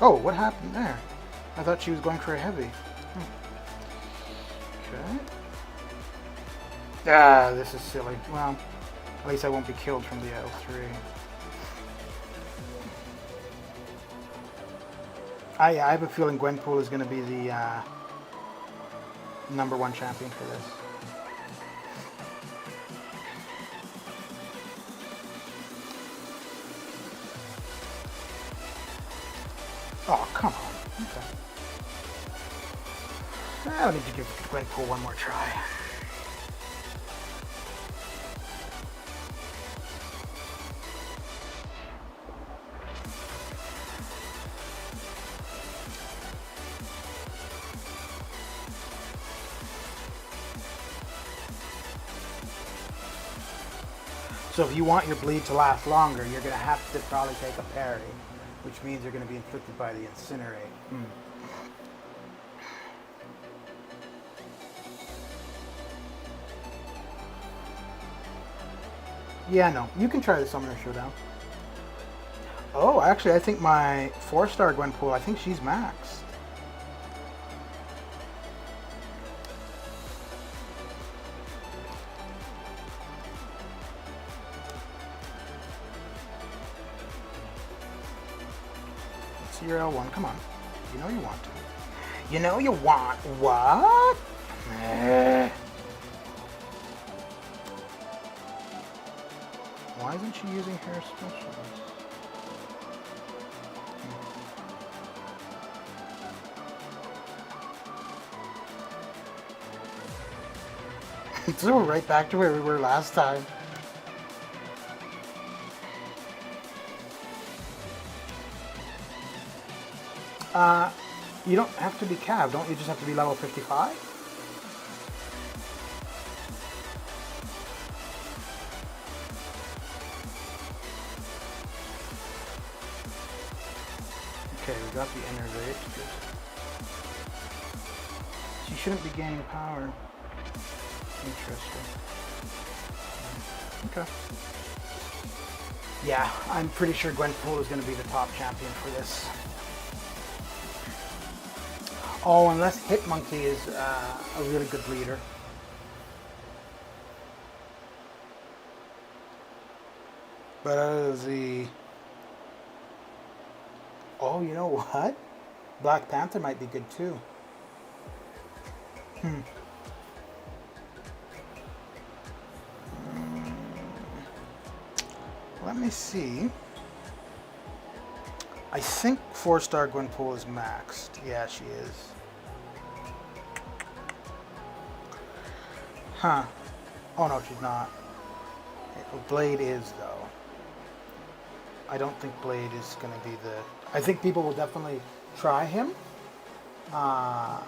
Oh, what happened there? I thought she was going for a heavy. Okay. Ah, this is silly. Well, at least I won't be killed from the L3. I have a feeling Gwenpool is going to be the #1 champion for this. Oh, come on. Okay. I need to give Gwenpool one more try. So if you want your bleed to last longer, you're going to have to probably take a parry, which means you're going to be inflicted by the Incinerate. Yeah, no. You can try the Summoner Showdown. Oh, actually, I think my 4-star Gwenpool, I think she's maxed. Your L1, come on. You know you want to. You know you want what? Why isn't she using her specials? So we're right back to where we were last time. You don't have to be Cav, don't you just have to be level 55? Okay, we got the Enervate. Good. She shouldn't be gaining power. Interesting. Okay. Yeah, I'm pretty sure Gwenpool is going to be the top champion for this. Oh, unless Hitmonkey is a really good leader. But oh, you know what? Black Panther might be good too. Let me see. I think 4-star Gwenpool is maxed. Yeah, she is. Huh. Oh no, she's not. Blade is, though. I don't think Blade is going to be the... I think people will definitely try him. But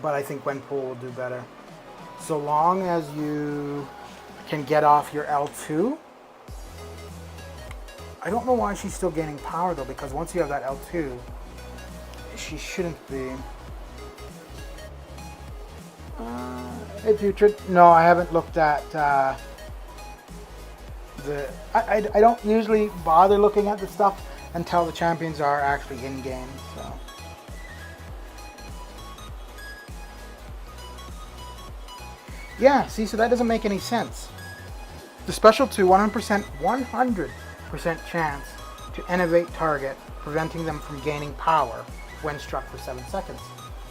I think Gwenpool will do better. So long as you can get off your L2. I don't know why she's still gaining power, though, because once you have that L2, she shouldn't be... Hey, Putrid. No, I haven't looked at I don't usually bother looking at the stuff until the champions are actually in game. So. Yeah. See, so that doesn't make any sense. The special 2, 100% chance to innovate target, preventing them from gaining power when struck for 7 seconds.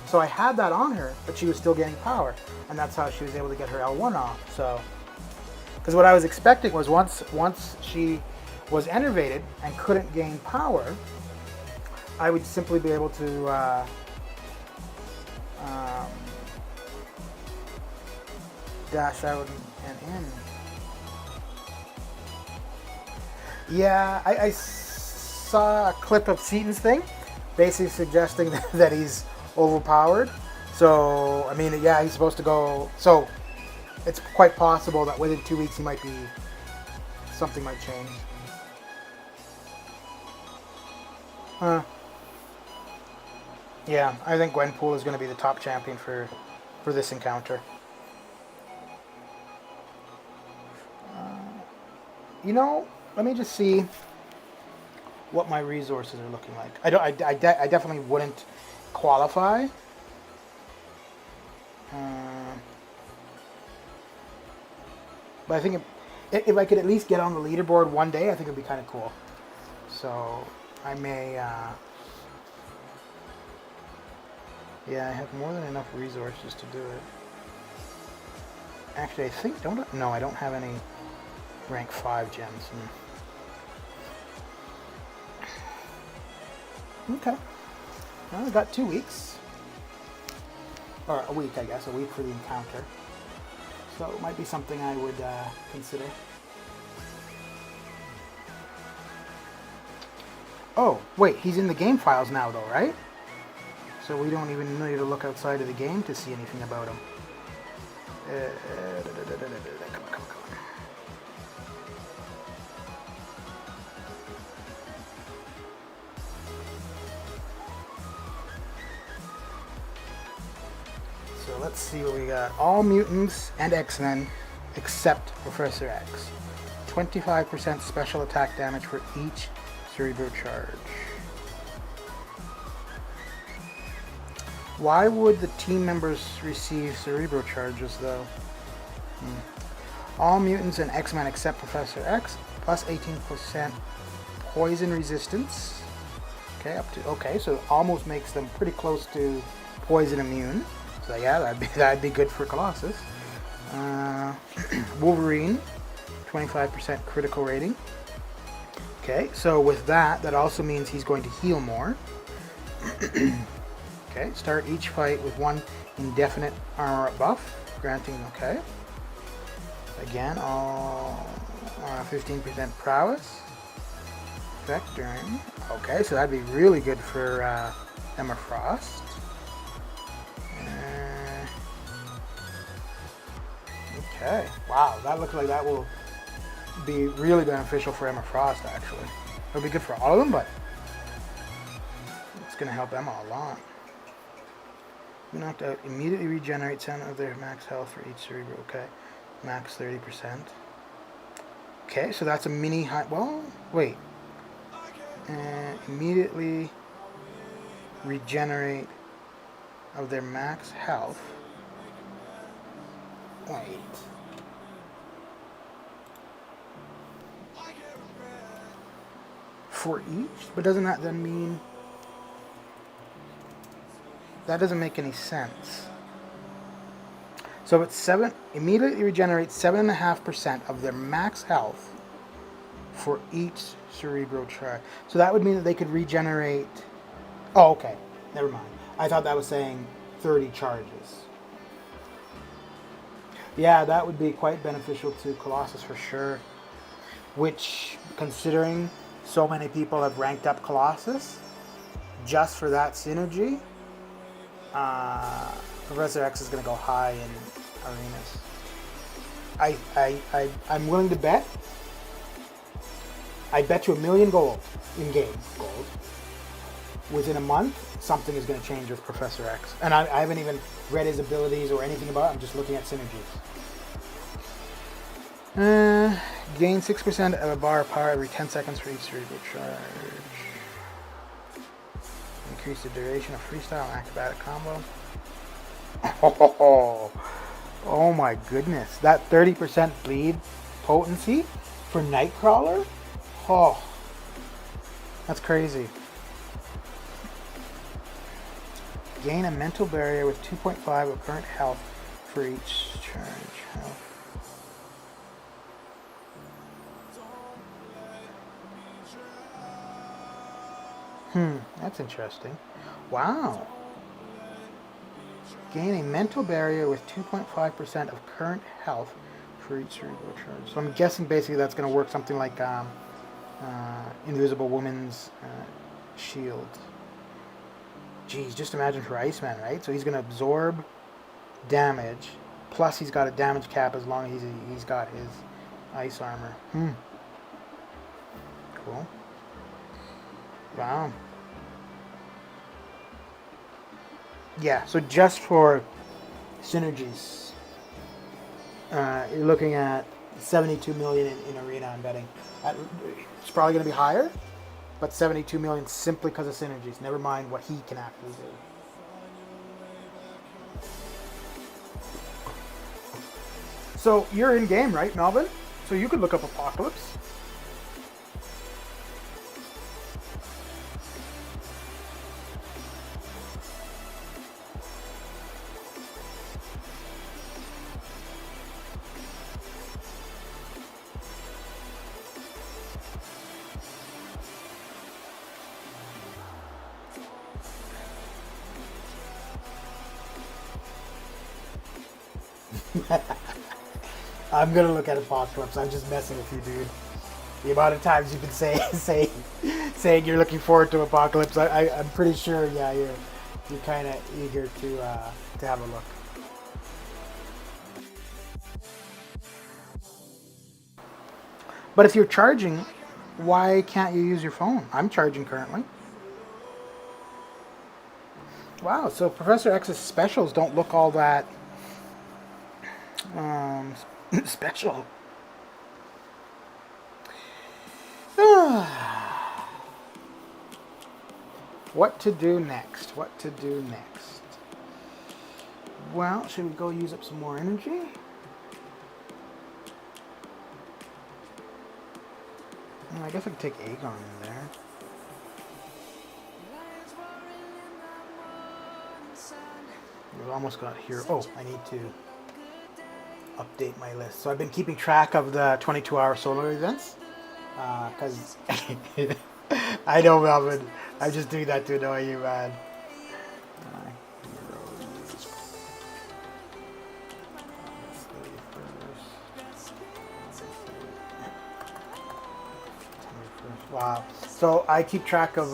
So I had that on her, but she was still gaining power, and that's how she was able to get her L1 off. So, because what I was expecting was once she was enervated and couldn't gain power, I would simply be able to dash out and in. Yeah, I saw a clip of Seaton's thing, basically suggesting that he's overpowered. So, I mean, yeah, he's supposed to go. So, it's quite possible that within 2 weeks he might be. Something might change. Yeah, I think Gwenpool is going to be the top champion for this encounter. You know, let me just see what my resources are looking like. I definitely wouldn't qualify. But I think if I could at least get on the leaderboard one day, I think it'd be kind of cool. So I may. Yeah, I have more than enough resources to do it. Actually, I think no, I don't have any rank 5 gems. Okay. Well, I've got 2 weeks. Or a week, I guess. A week for the encounter. So it might be something I would consider. Oh, wait, he's in the game files now though, right? So we don't even need to look outside of the game to see anything about him. Come on. So let's see what we got. All mutants and X-Men except Professor X. 25% special attack damage for each Cerebro charge. Why would the team members receive Cerebro charges though? All mutants and X-Men except Professor X, plus 18% poison resistance. Okay, so it almost makes them pretty close to poison immune. So yeah, that'd be good for Colossus. Wolverine, 25% critical rating. Okay, so with that also means he's going to heal more. Okay, start each fight with one indefinite armor up buff, granting, okay. Again, all 15% prowess. Effect during. Okay, so that'd be really good for Emma Frost. Okay, wow, that looks like that will be really beneficial for Emma Frost, actually. It'll be good for all of them, but it's going to help Emma a lot. Knocked out, immediately regenerate 10 of their max health for each Cerebro. Okay, max 30%. Okay, so that's a mini high. Well, wait. Immediately regenerate of their max health. Wait. For each? But doesn't that then mean... That doesn't make any sense. So it's immediately regenerates 7.5% of their max health for each Cerebro charge. So that would mean that they could regenerate... Oh, okay. Never mind. I thought that was saying 30 charges. Yeah, that would be quite beneficial to Colossus for sure. Which, considering so many people have ranked up Colossus, just for that synergy, Professor X is going to go high in arenas. I'm willing to bet. I bet you $1 million gold in game gold. Within a month, something is going to change with Professor X, and I haven't even read his abilities or anything about it. I'm just looking at synergies. Gain 6% of a bar of power every 10 seconds for each Cerebral charge. Increase the duration of freestyle and acrobatic combo. Oh my goodness. That 30% bleed potency for Nightcrawler? Oh, that's crazy. Gain a mental barrier with 2.5 of current health for each charge health. That's interesting. Wow. Gain a mental barrier with 2.5% of current health for each cerebral charge. So I'm guessing basically that's going to work something like Invisible Woman's shield. Geez, just imagine for Iceman, right? So he's going to absorb damage, plus he's got a damage cap as long as he's got his ice armor. Cool. Wow. Yeah, so just for synergies, you're looking at 72 million in Arena, I'm betting. It's probably going to be higher, but 72 million simply because of synergies. Never mind what he can actually do. So you're in game, right, Melvin? So you could look up Apocalypse. I'm gonna look at Apocalypse. I'm just messing with you, dude. The amount of times you've been saying you're looking forward to Apocalypse, I'm pretty sure. Yeah, you're kind of eager to have a look. But if you're charging, why can't you use your phone? I'm charging currently. Wow. So Professor X's specials don't look all that special. What to do next? What to do next? Well, should we go use up some more energy? I guess I could take Aegon in there. We've almost got here. Oh, I need to update my list. So I've been keeping track of the 22-hour solar events. Because I know, Melvin, I'm just doing that to annoy you, man. Wow. So I keep track of,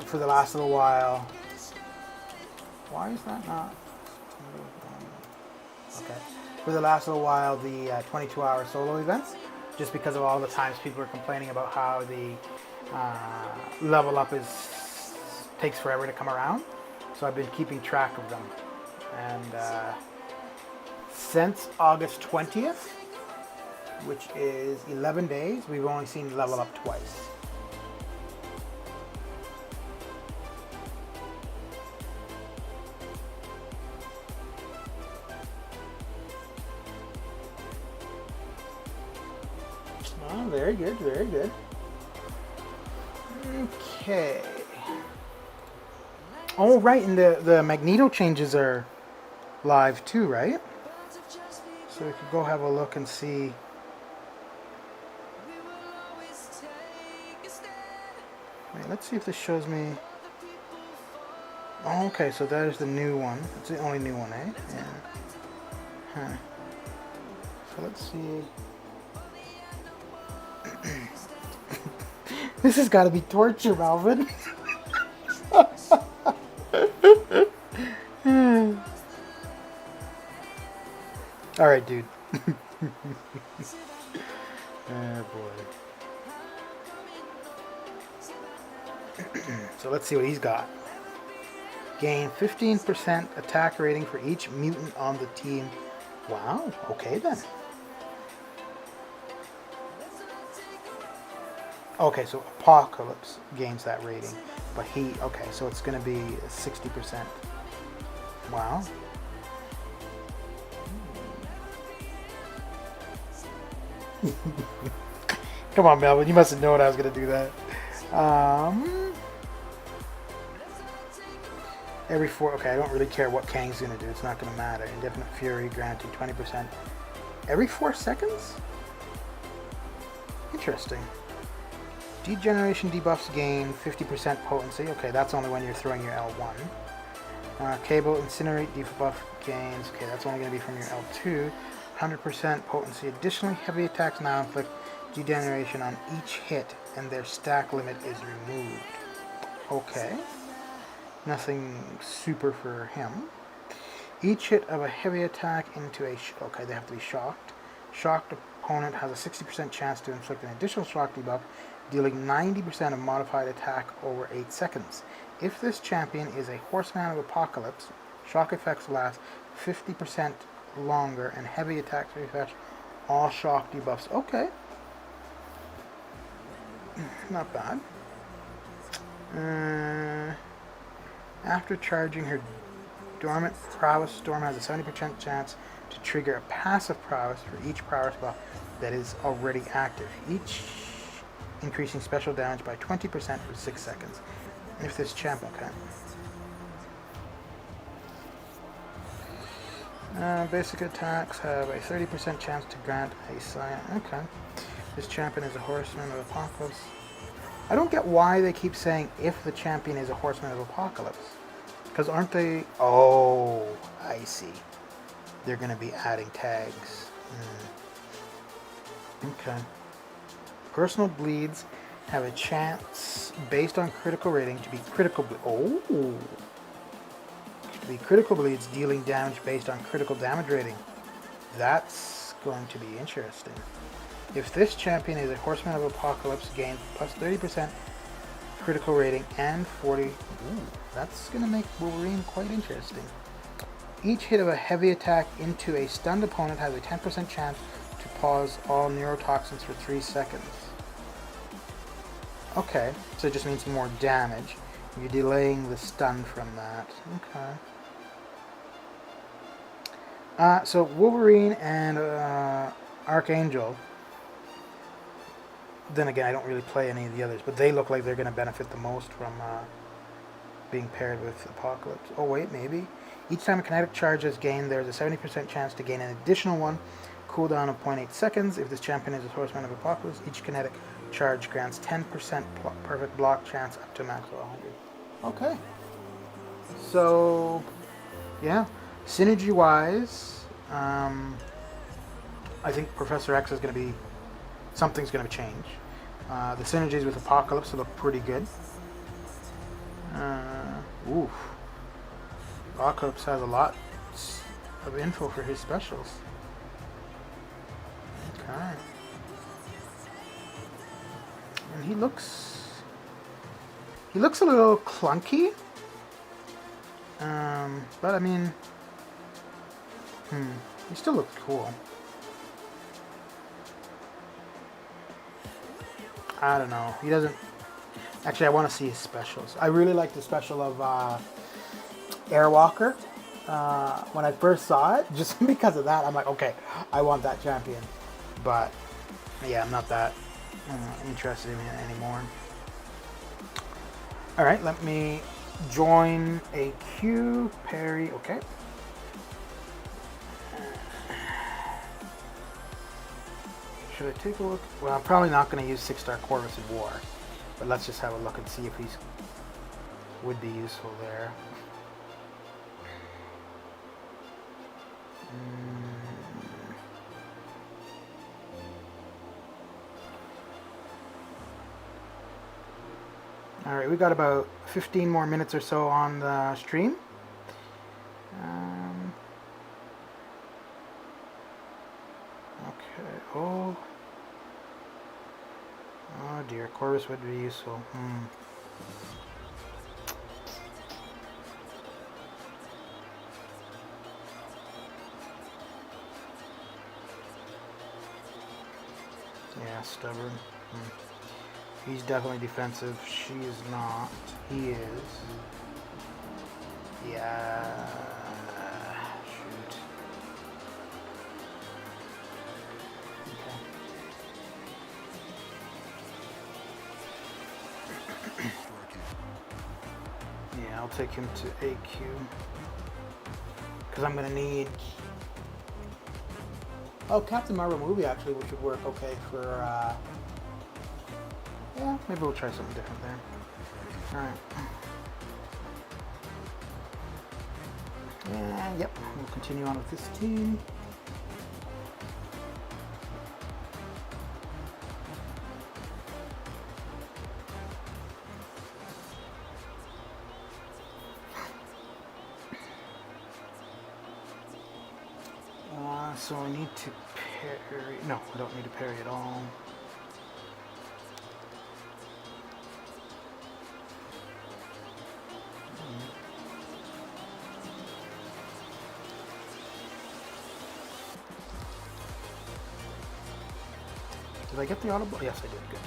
for the last little while. Why is that not? Okay. For the last little while, the 22-hour solo events, just because of all the times people are complaining about how the level up takes forever to come around. So I've been keeping track of them. And since August 20th, which is 11 days, we've only seen level up twice. Oh, very good, very good. Okay. Oh, right, and the Magneto changes are live too, right? So we could go have a look and see. Wait, let's see if this shows me. Oh, okay, so that is the new one. It's the only new one, eh? Yeah. Huh. So let's see. This has got to be torture, Melvin. All right, dude. Oh boy. So let's see what he's got. Gain 15% attack rating for each mutant on the team. Wow. Okay then. Okay, so Apocalypse gains that rating, but okay, so it's going to be 60%. Wow. Come on, Melvin, you must have known I was going to do that. Every 4, okay, I don't really care what Kang's going to do, it's not going to matter. Indefinite Fury granted 20%. Every 4 seconds? Interesting. Degeneration debuffs gain 50% potency. Okay, that's only when you're throwing your L1. Cable Incinerate debuff gains. Okay, that's only going to be from your L2. 100% potency. Additionally, heavy attacks now inflict degeneration on each hit, and their stack limit is removed. Okay. Nothing super for him. Each hit of a heavy attack into a... okay, they have to be shocked. Shocked opponent has a 60% chance to inflict an additional shock debuff, dealing 90% of modified attack over 8 seconds. If this champion is a Horseman of Apocalypse, shock effects last 50% longer, and heavy attacks refresh all shock debuffs. Okay. Not bad. After charging her dormant prowess, Storm has a 70% chance to trigger a passive prowess for each prowess buff that is already active, each increasing special damage by 20% for 6 seconds. If this champ, okay. Basic attacks have a 30% chance to grant a sign. Okay. This champion is a Horseman of Apocalypse. I don't get why they keep saying if the champion is a Horseman of Apocalypse. Because aren't they... oh, I see. They're going to be adding tags. Okay. Personal bleeds have a chance, based on critical rating, to be critical... oh! To be critical bleeds, dealing damage based on critical damage rating. That's going to be interesting. If this champion is a Horseman of Apocalypse, gain plus 30% critical rating and 40... ooh, that's going to make Wolverine quite interesting. Each hit of a heavy attack into a stunned opponent has a 10% chance to pause all neurotoxins for 3 seconds. Okay, so it just means more damage. You're delaying the stun from that. Okay. So Wolverine and Archangel, then again, I don't really play any of the others, but they look like they're going to benefit the most from being paired with Apocalypse. Oh wait, maybe. Each time a kinetic charge is gained, there's a 70% chance to gain an additional one. Cooldown of 0.8 seconds. If this champion is a Horseman of Apocalypse, each kinetic charge grants 10% perfect block chance up to max of 100. Okay. So, yeah. Synergy-wise, I think Professor X is going to be... something's going to change. The synergies with Apocalypse look pretty good. Oof. Apocalypse has a lot of info for his specials. Okay. And he looks a little clunky. But I mean, he still looks cool. I don't know. He doesn't... actually, I want to see his specials. I really like the special of Airwalker. When I first saw it, just because of that, I'm like, okay, I want that champion. But, yeah, I'm not that interested in it anymore. Alright, let me join a queue. Parry, okay. Should I take a look? Well, I'm probably not going to use 6-star Corvus in War. But let's just have a look and see if he's would be useful there. Alright, we got about 15 more minutes or so on the stream. Okay, oh dear, Corvus would be useful. Yeah, stubborn. He's definitely defensive. She is not. He is. Yeah. Shoot. Okay. Yeah, I'll take him to AQ. Because I'm going to need... oh, Captain Marvel movie actually, which would work okay for... Yeah, maybe we'll try something different there. Alright. And yep, we'll continue on with this team. So I need to parry. No, I don't need to parry at all. Did I get the audible? Yes, I did. Good.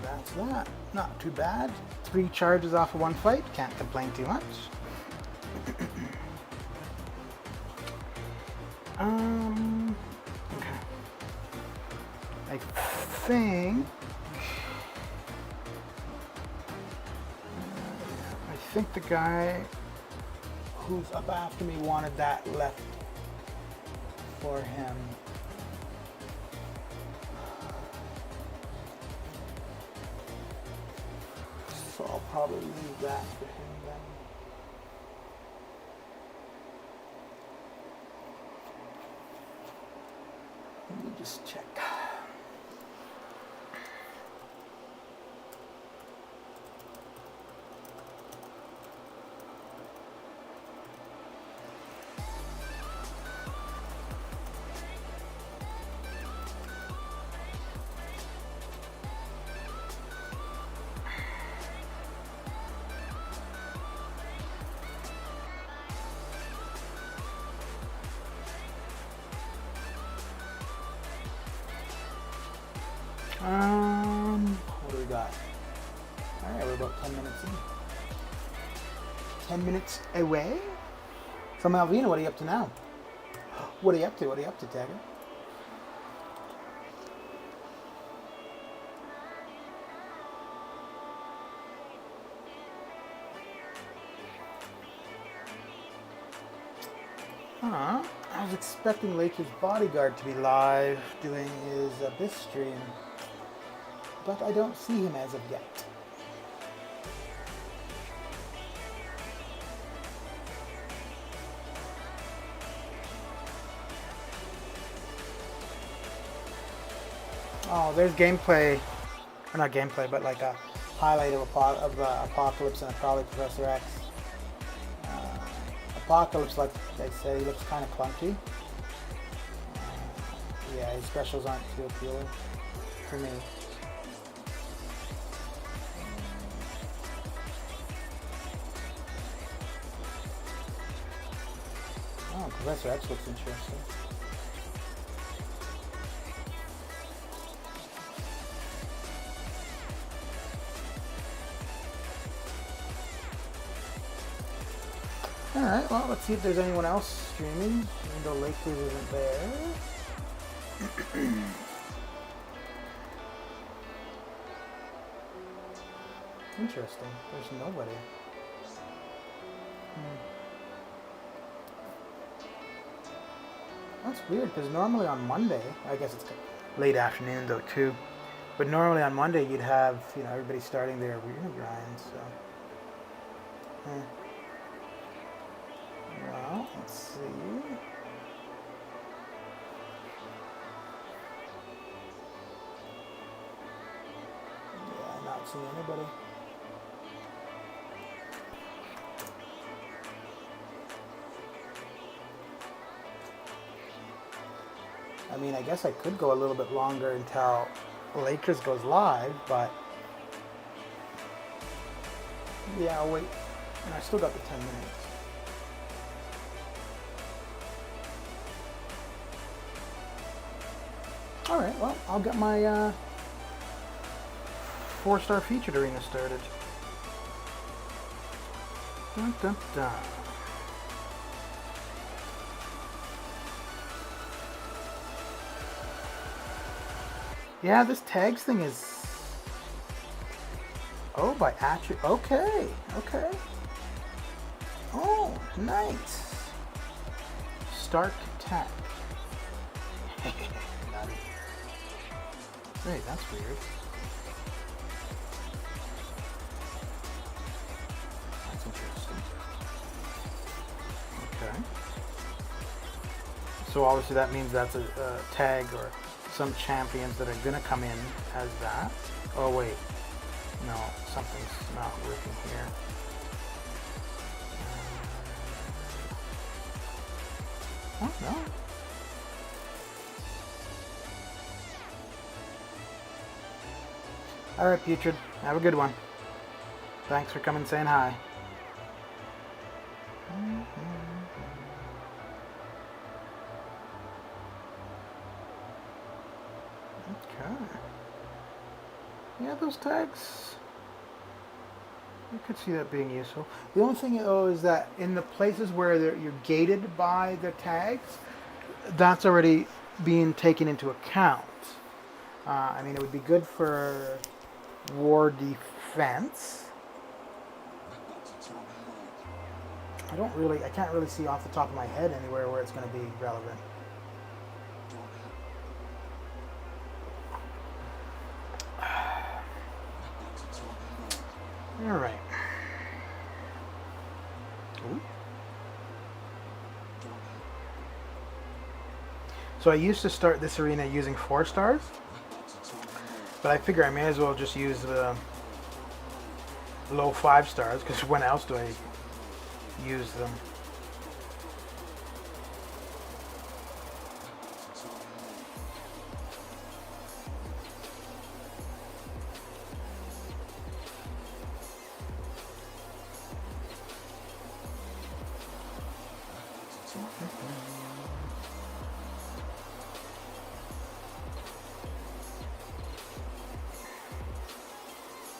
That's that. Not too bad. 3 charges off of 1 fight. Can't complain too much. Okay. I think the guy who's up after me wanted that left for him. So I'll probably leave that for him then. Let me just check. What do we got? Alright, we're about 10 minutes in. 10 minutes away? So Malvina, what are you up to now? What are you up to? What are you up to, Tagger? I was expecting Lakers Bodyguard to be live doing his Abyss stream, but I don't see him as of yet. Oh, there's gameplay, or not gameplay, but like a highlight of Apocalypse and probably Professor X. Apocalypse, like I said, he looks kind of clunky. Yeah, his specials aren't too appealing for me. Oh, Professor X looks interesting. Alright, well, let's see if there's anyone else streaming, even though Lakers isn't there. Interesting, there's nobody. That's weird, because normally on Monday, I guess it's late afternoon though too, but normally on Monday you'd have, you know, everybody starting their arena grind, so. Well, let's see. Yeah, not seeing anybody. I mean, I guess I could go a little bit longer until Lakers goes live, but yeah, I'll wait. And I still got the 10 minutes. Alright, well, I'll get my 4-star featured arena started. Dun, dun, dun. Yeah, this tags thing is... Oh, by attribute. Okay, okay. Oh, nice. Stark tag. Nutty. Wait, that's weird. That's interesting. Okay. So obviously that means that's a tag or some champions that are gonna come in as that. Oh wait, no, something's not working here. Oh no. Alright, Putrid, have a good one. Thanks for coming and saying hi. Okay. Yeah, those tags, you could see that being useful. The only thing though is that in the places where you're gated by the tags, that's already being taken into account. I mean, it would be good for war defense. I can't really see off the top of my head anywhere where it's going to be relevant. All right. Ooh. So I used to start this arena using 4 stars, but I figure I may as well just use the low 5 stars, because when else do I use them?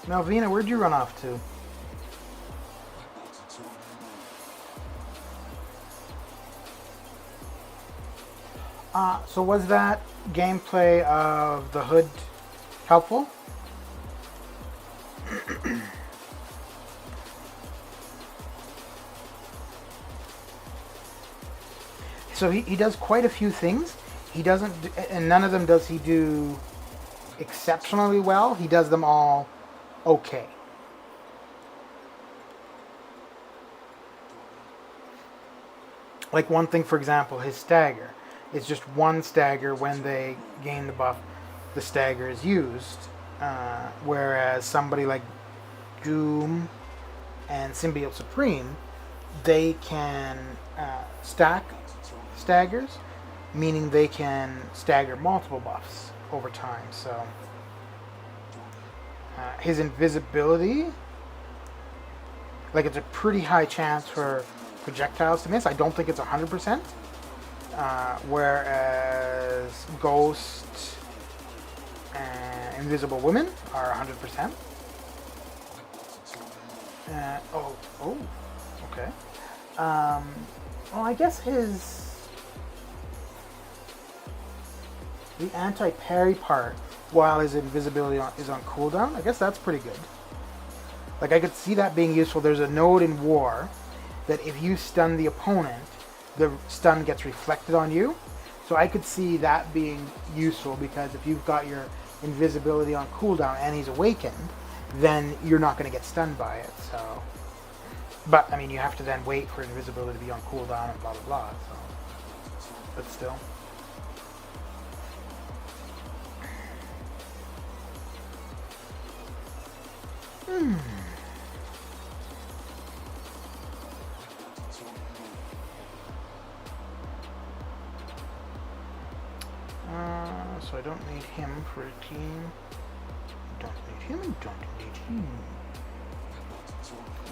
Malvina, where'd you run off to? So was that gameplay of the Hood helpful? So he does quite a few things. He doesn't, and none of them does he do exceptionally well. He does them all okay. Like one thing, for example, his stagger. It's just one stagger when they gain the buff, the stagger is used. Whereas somebody like Doom and Symbiote Supreme, they can stack staggers, meaning they can stagger multiple buffs over time. So his invisibility, like, it's a pretty high chance for projectiles to miss. I don't think it's 100%. Whereas Ghost and Invisible Women are 100%. Okay. Well, I guess the anti-parry part, while his invisibility is on cooldown, I guess that's pretty good. Like, I could see that being useful. There's a node in War that if you stun the opponent, the stun gets reflected on you. So I could see that being useful, because if you've got your invisibility on cooldown and he's awakened, then you're not going to get stunned by it. So, but I mean, you have to then wait for invisibility to be on cooldown and blah blah blah. So, but still. So I don't need him for a team. Don't need him. Don't need him.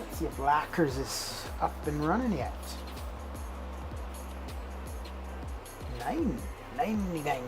Let's see if Lackers is up and running yet. 99.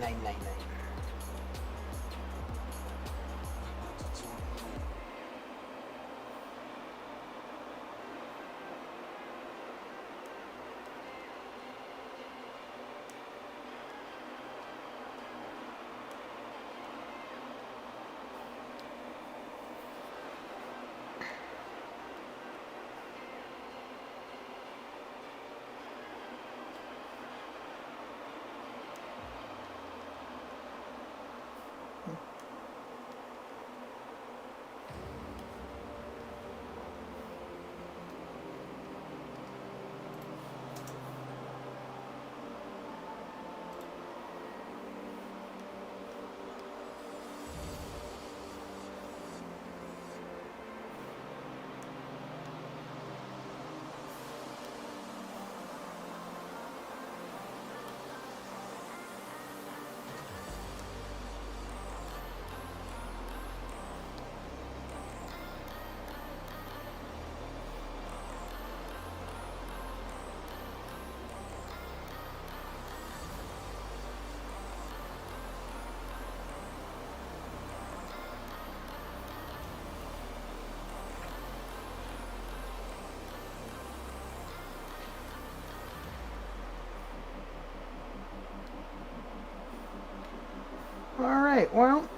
All right, well,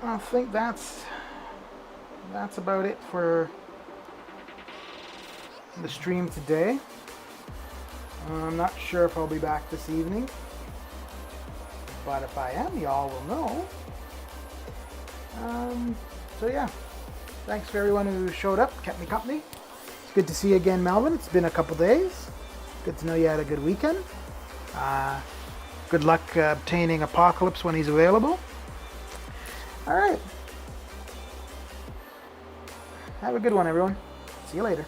I think that's about it for the stream today. I'm not sure if I'll be back this evening, but if I am, y'all will know. So yeah, thanks for everyone who showed up, kept me company. It's good to see you again, Melvin. It's been a couple days. Good to know you had a good weekend. Good luck obtaining Apocalypse when he's available. All right. Have a good one, everyone. See you later.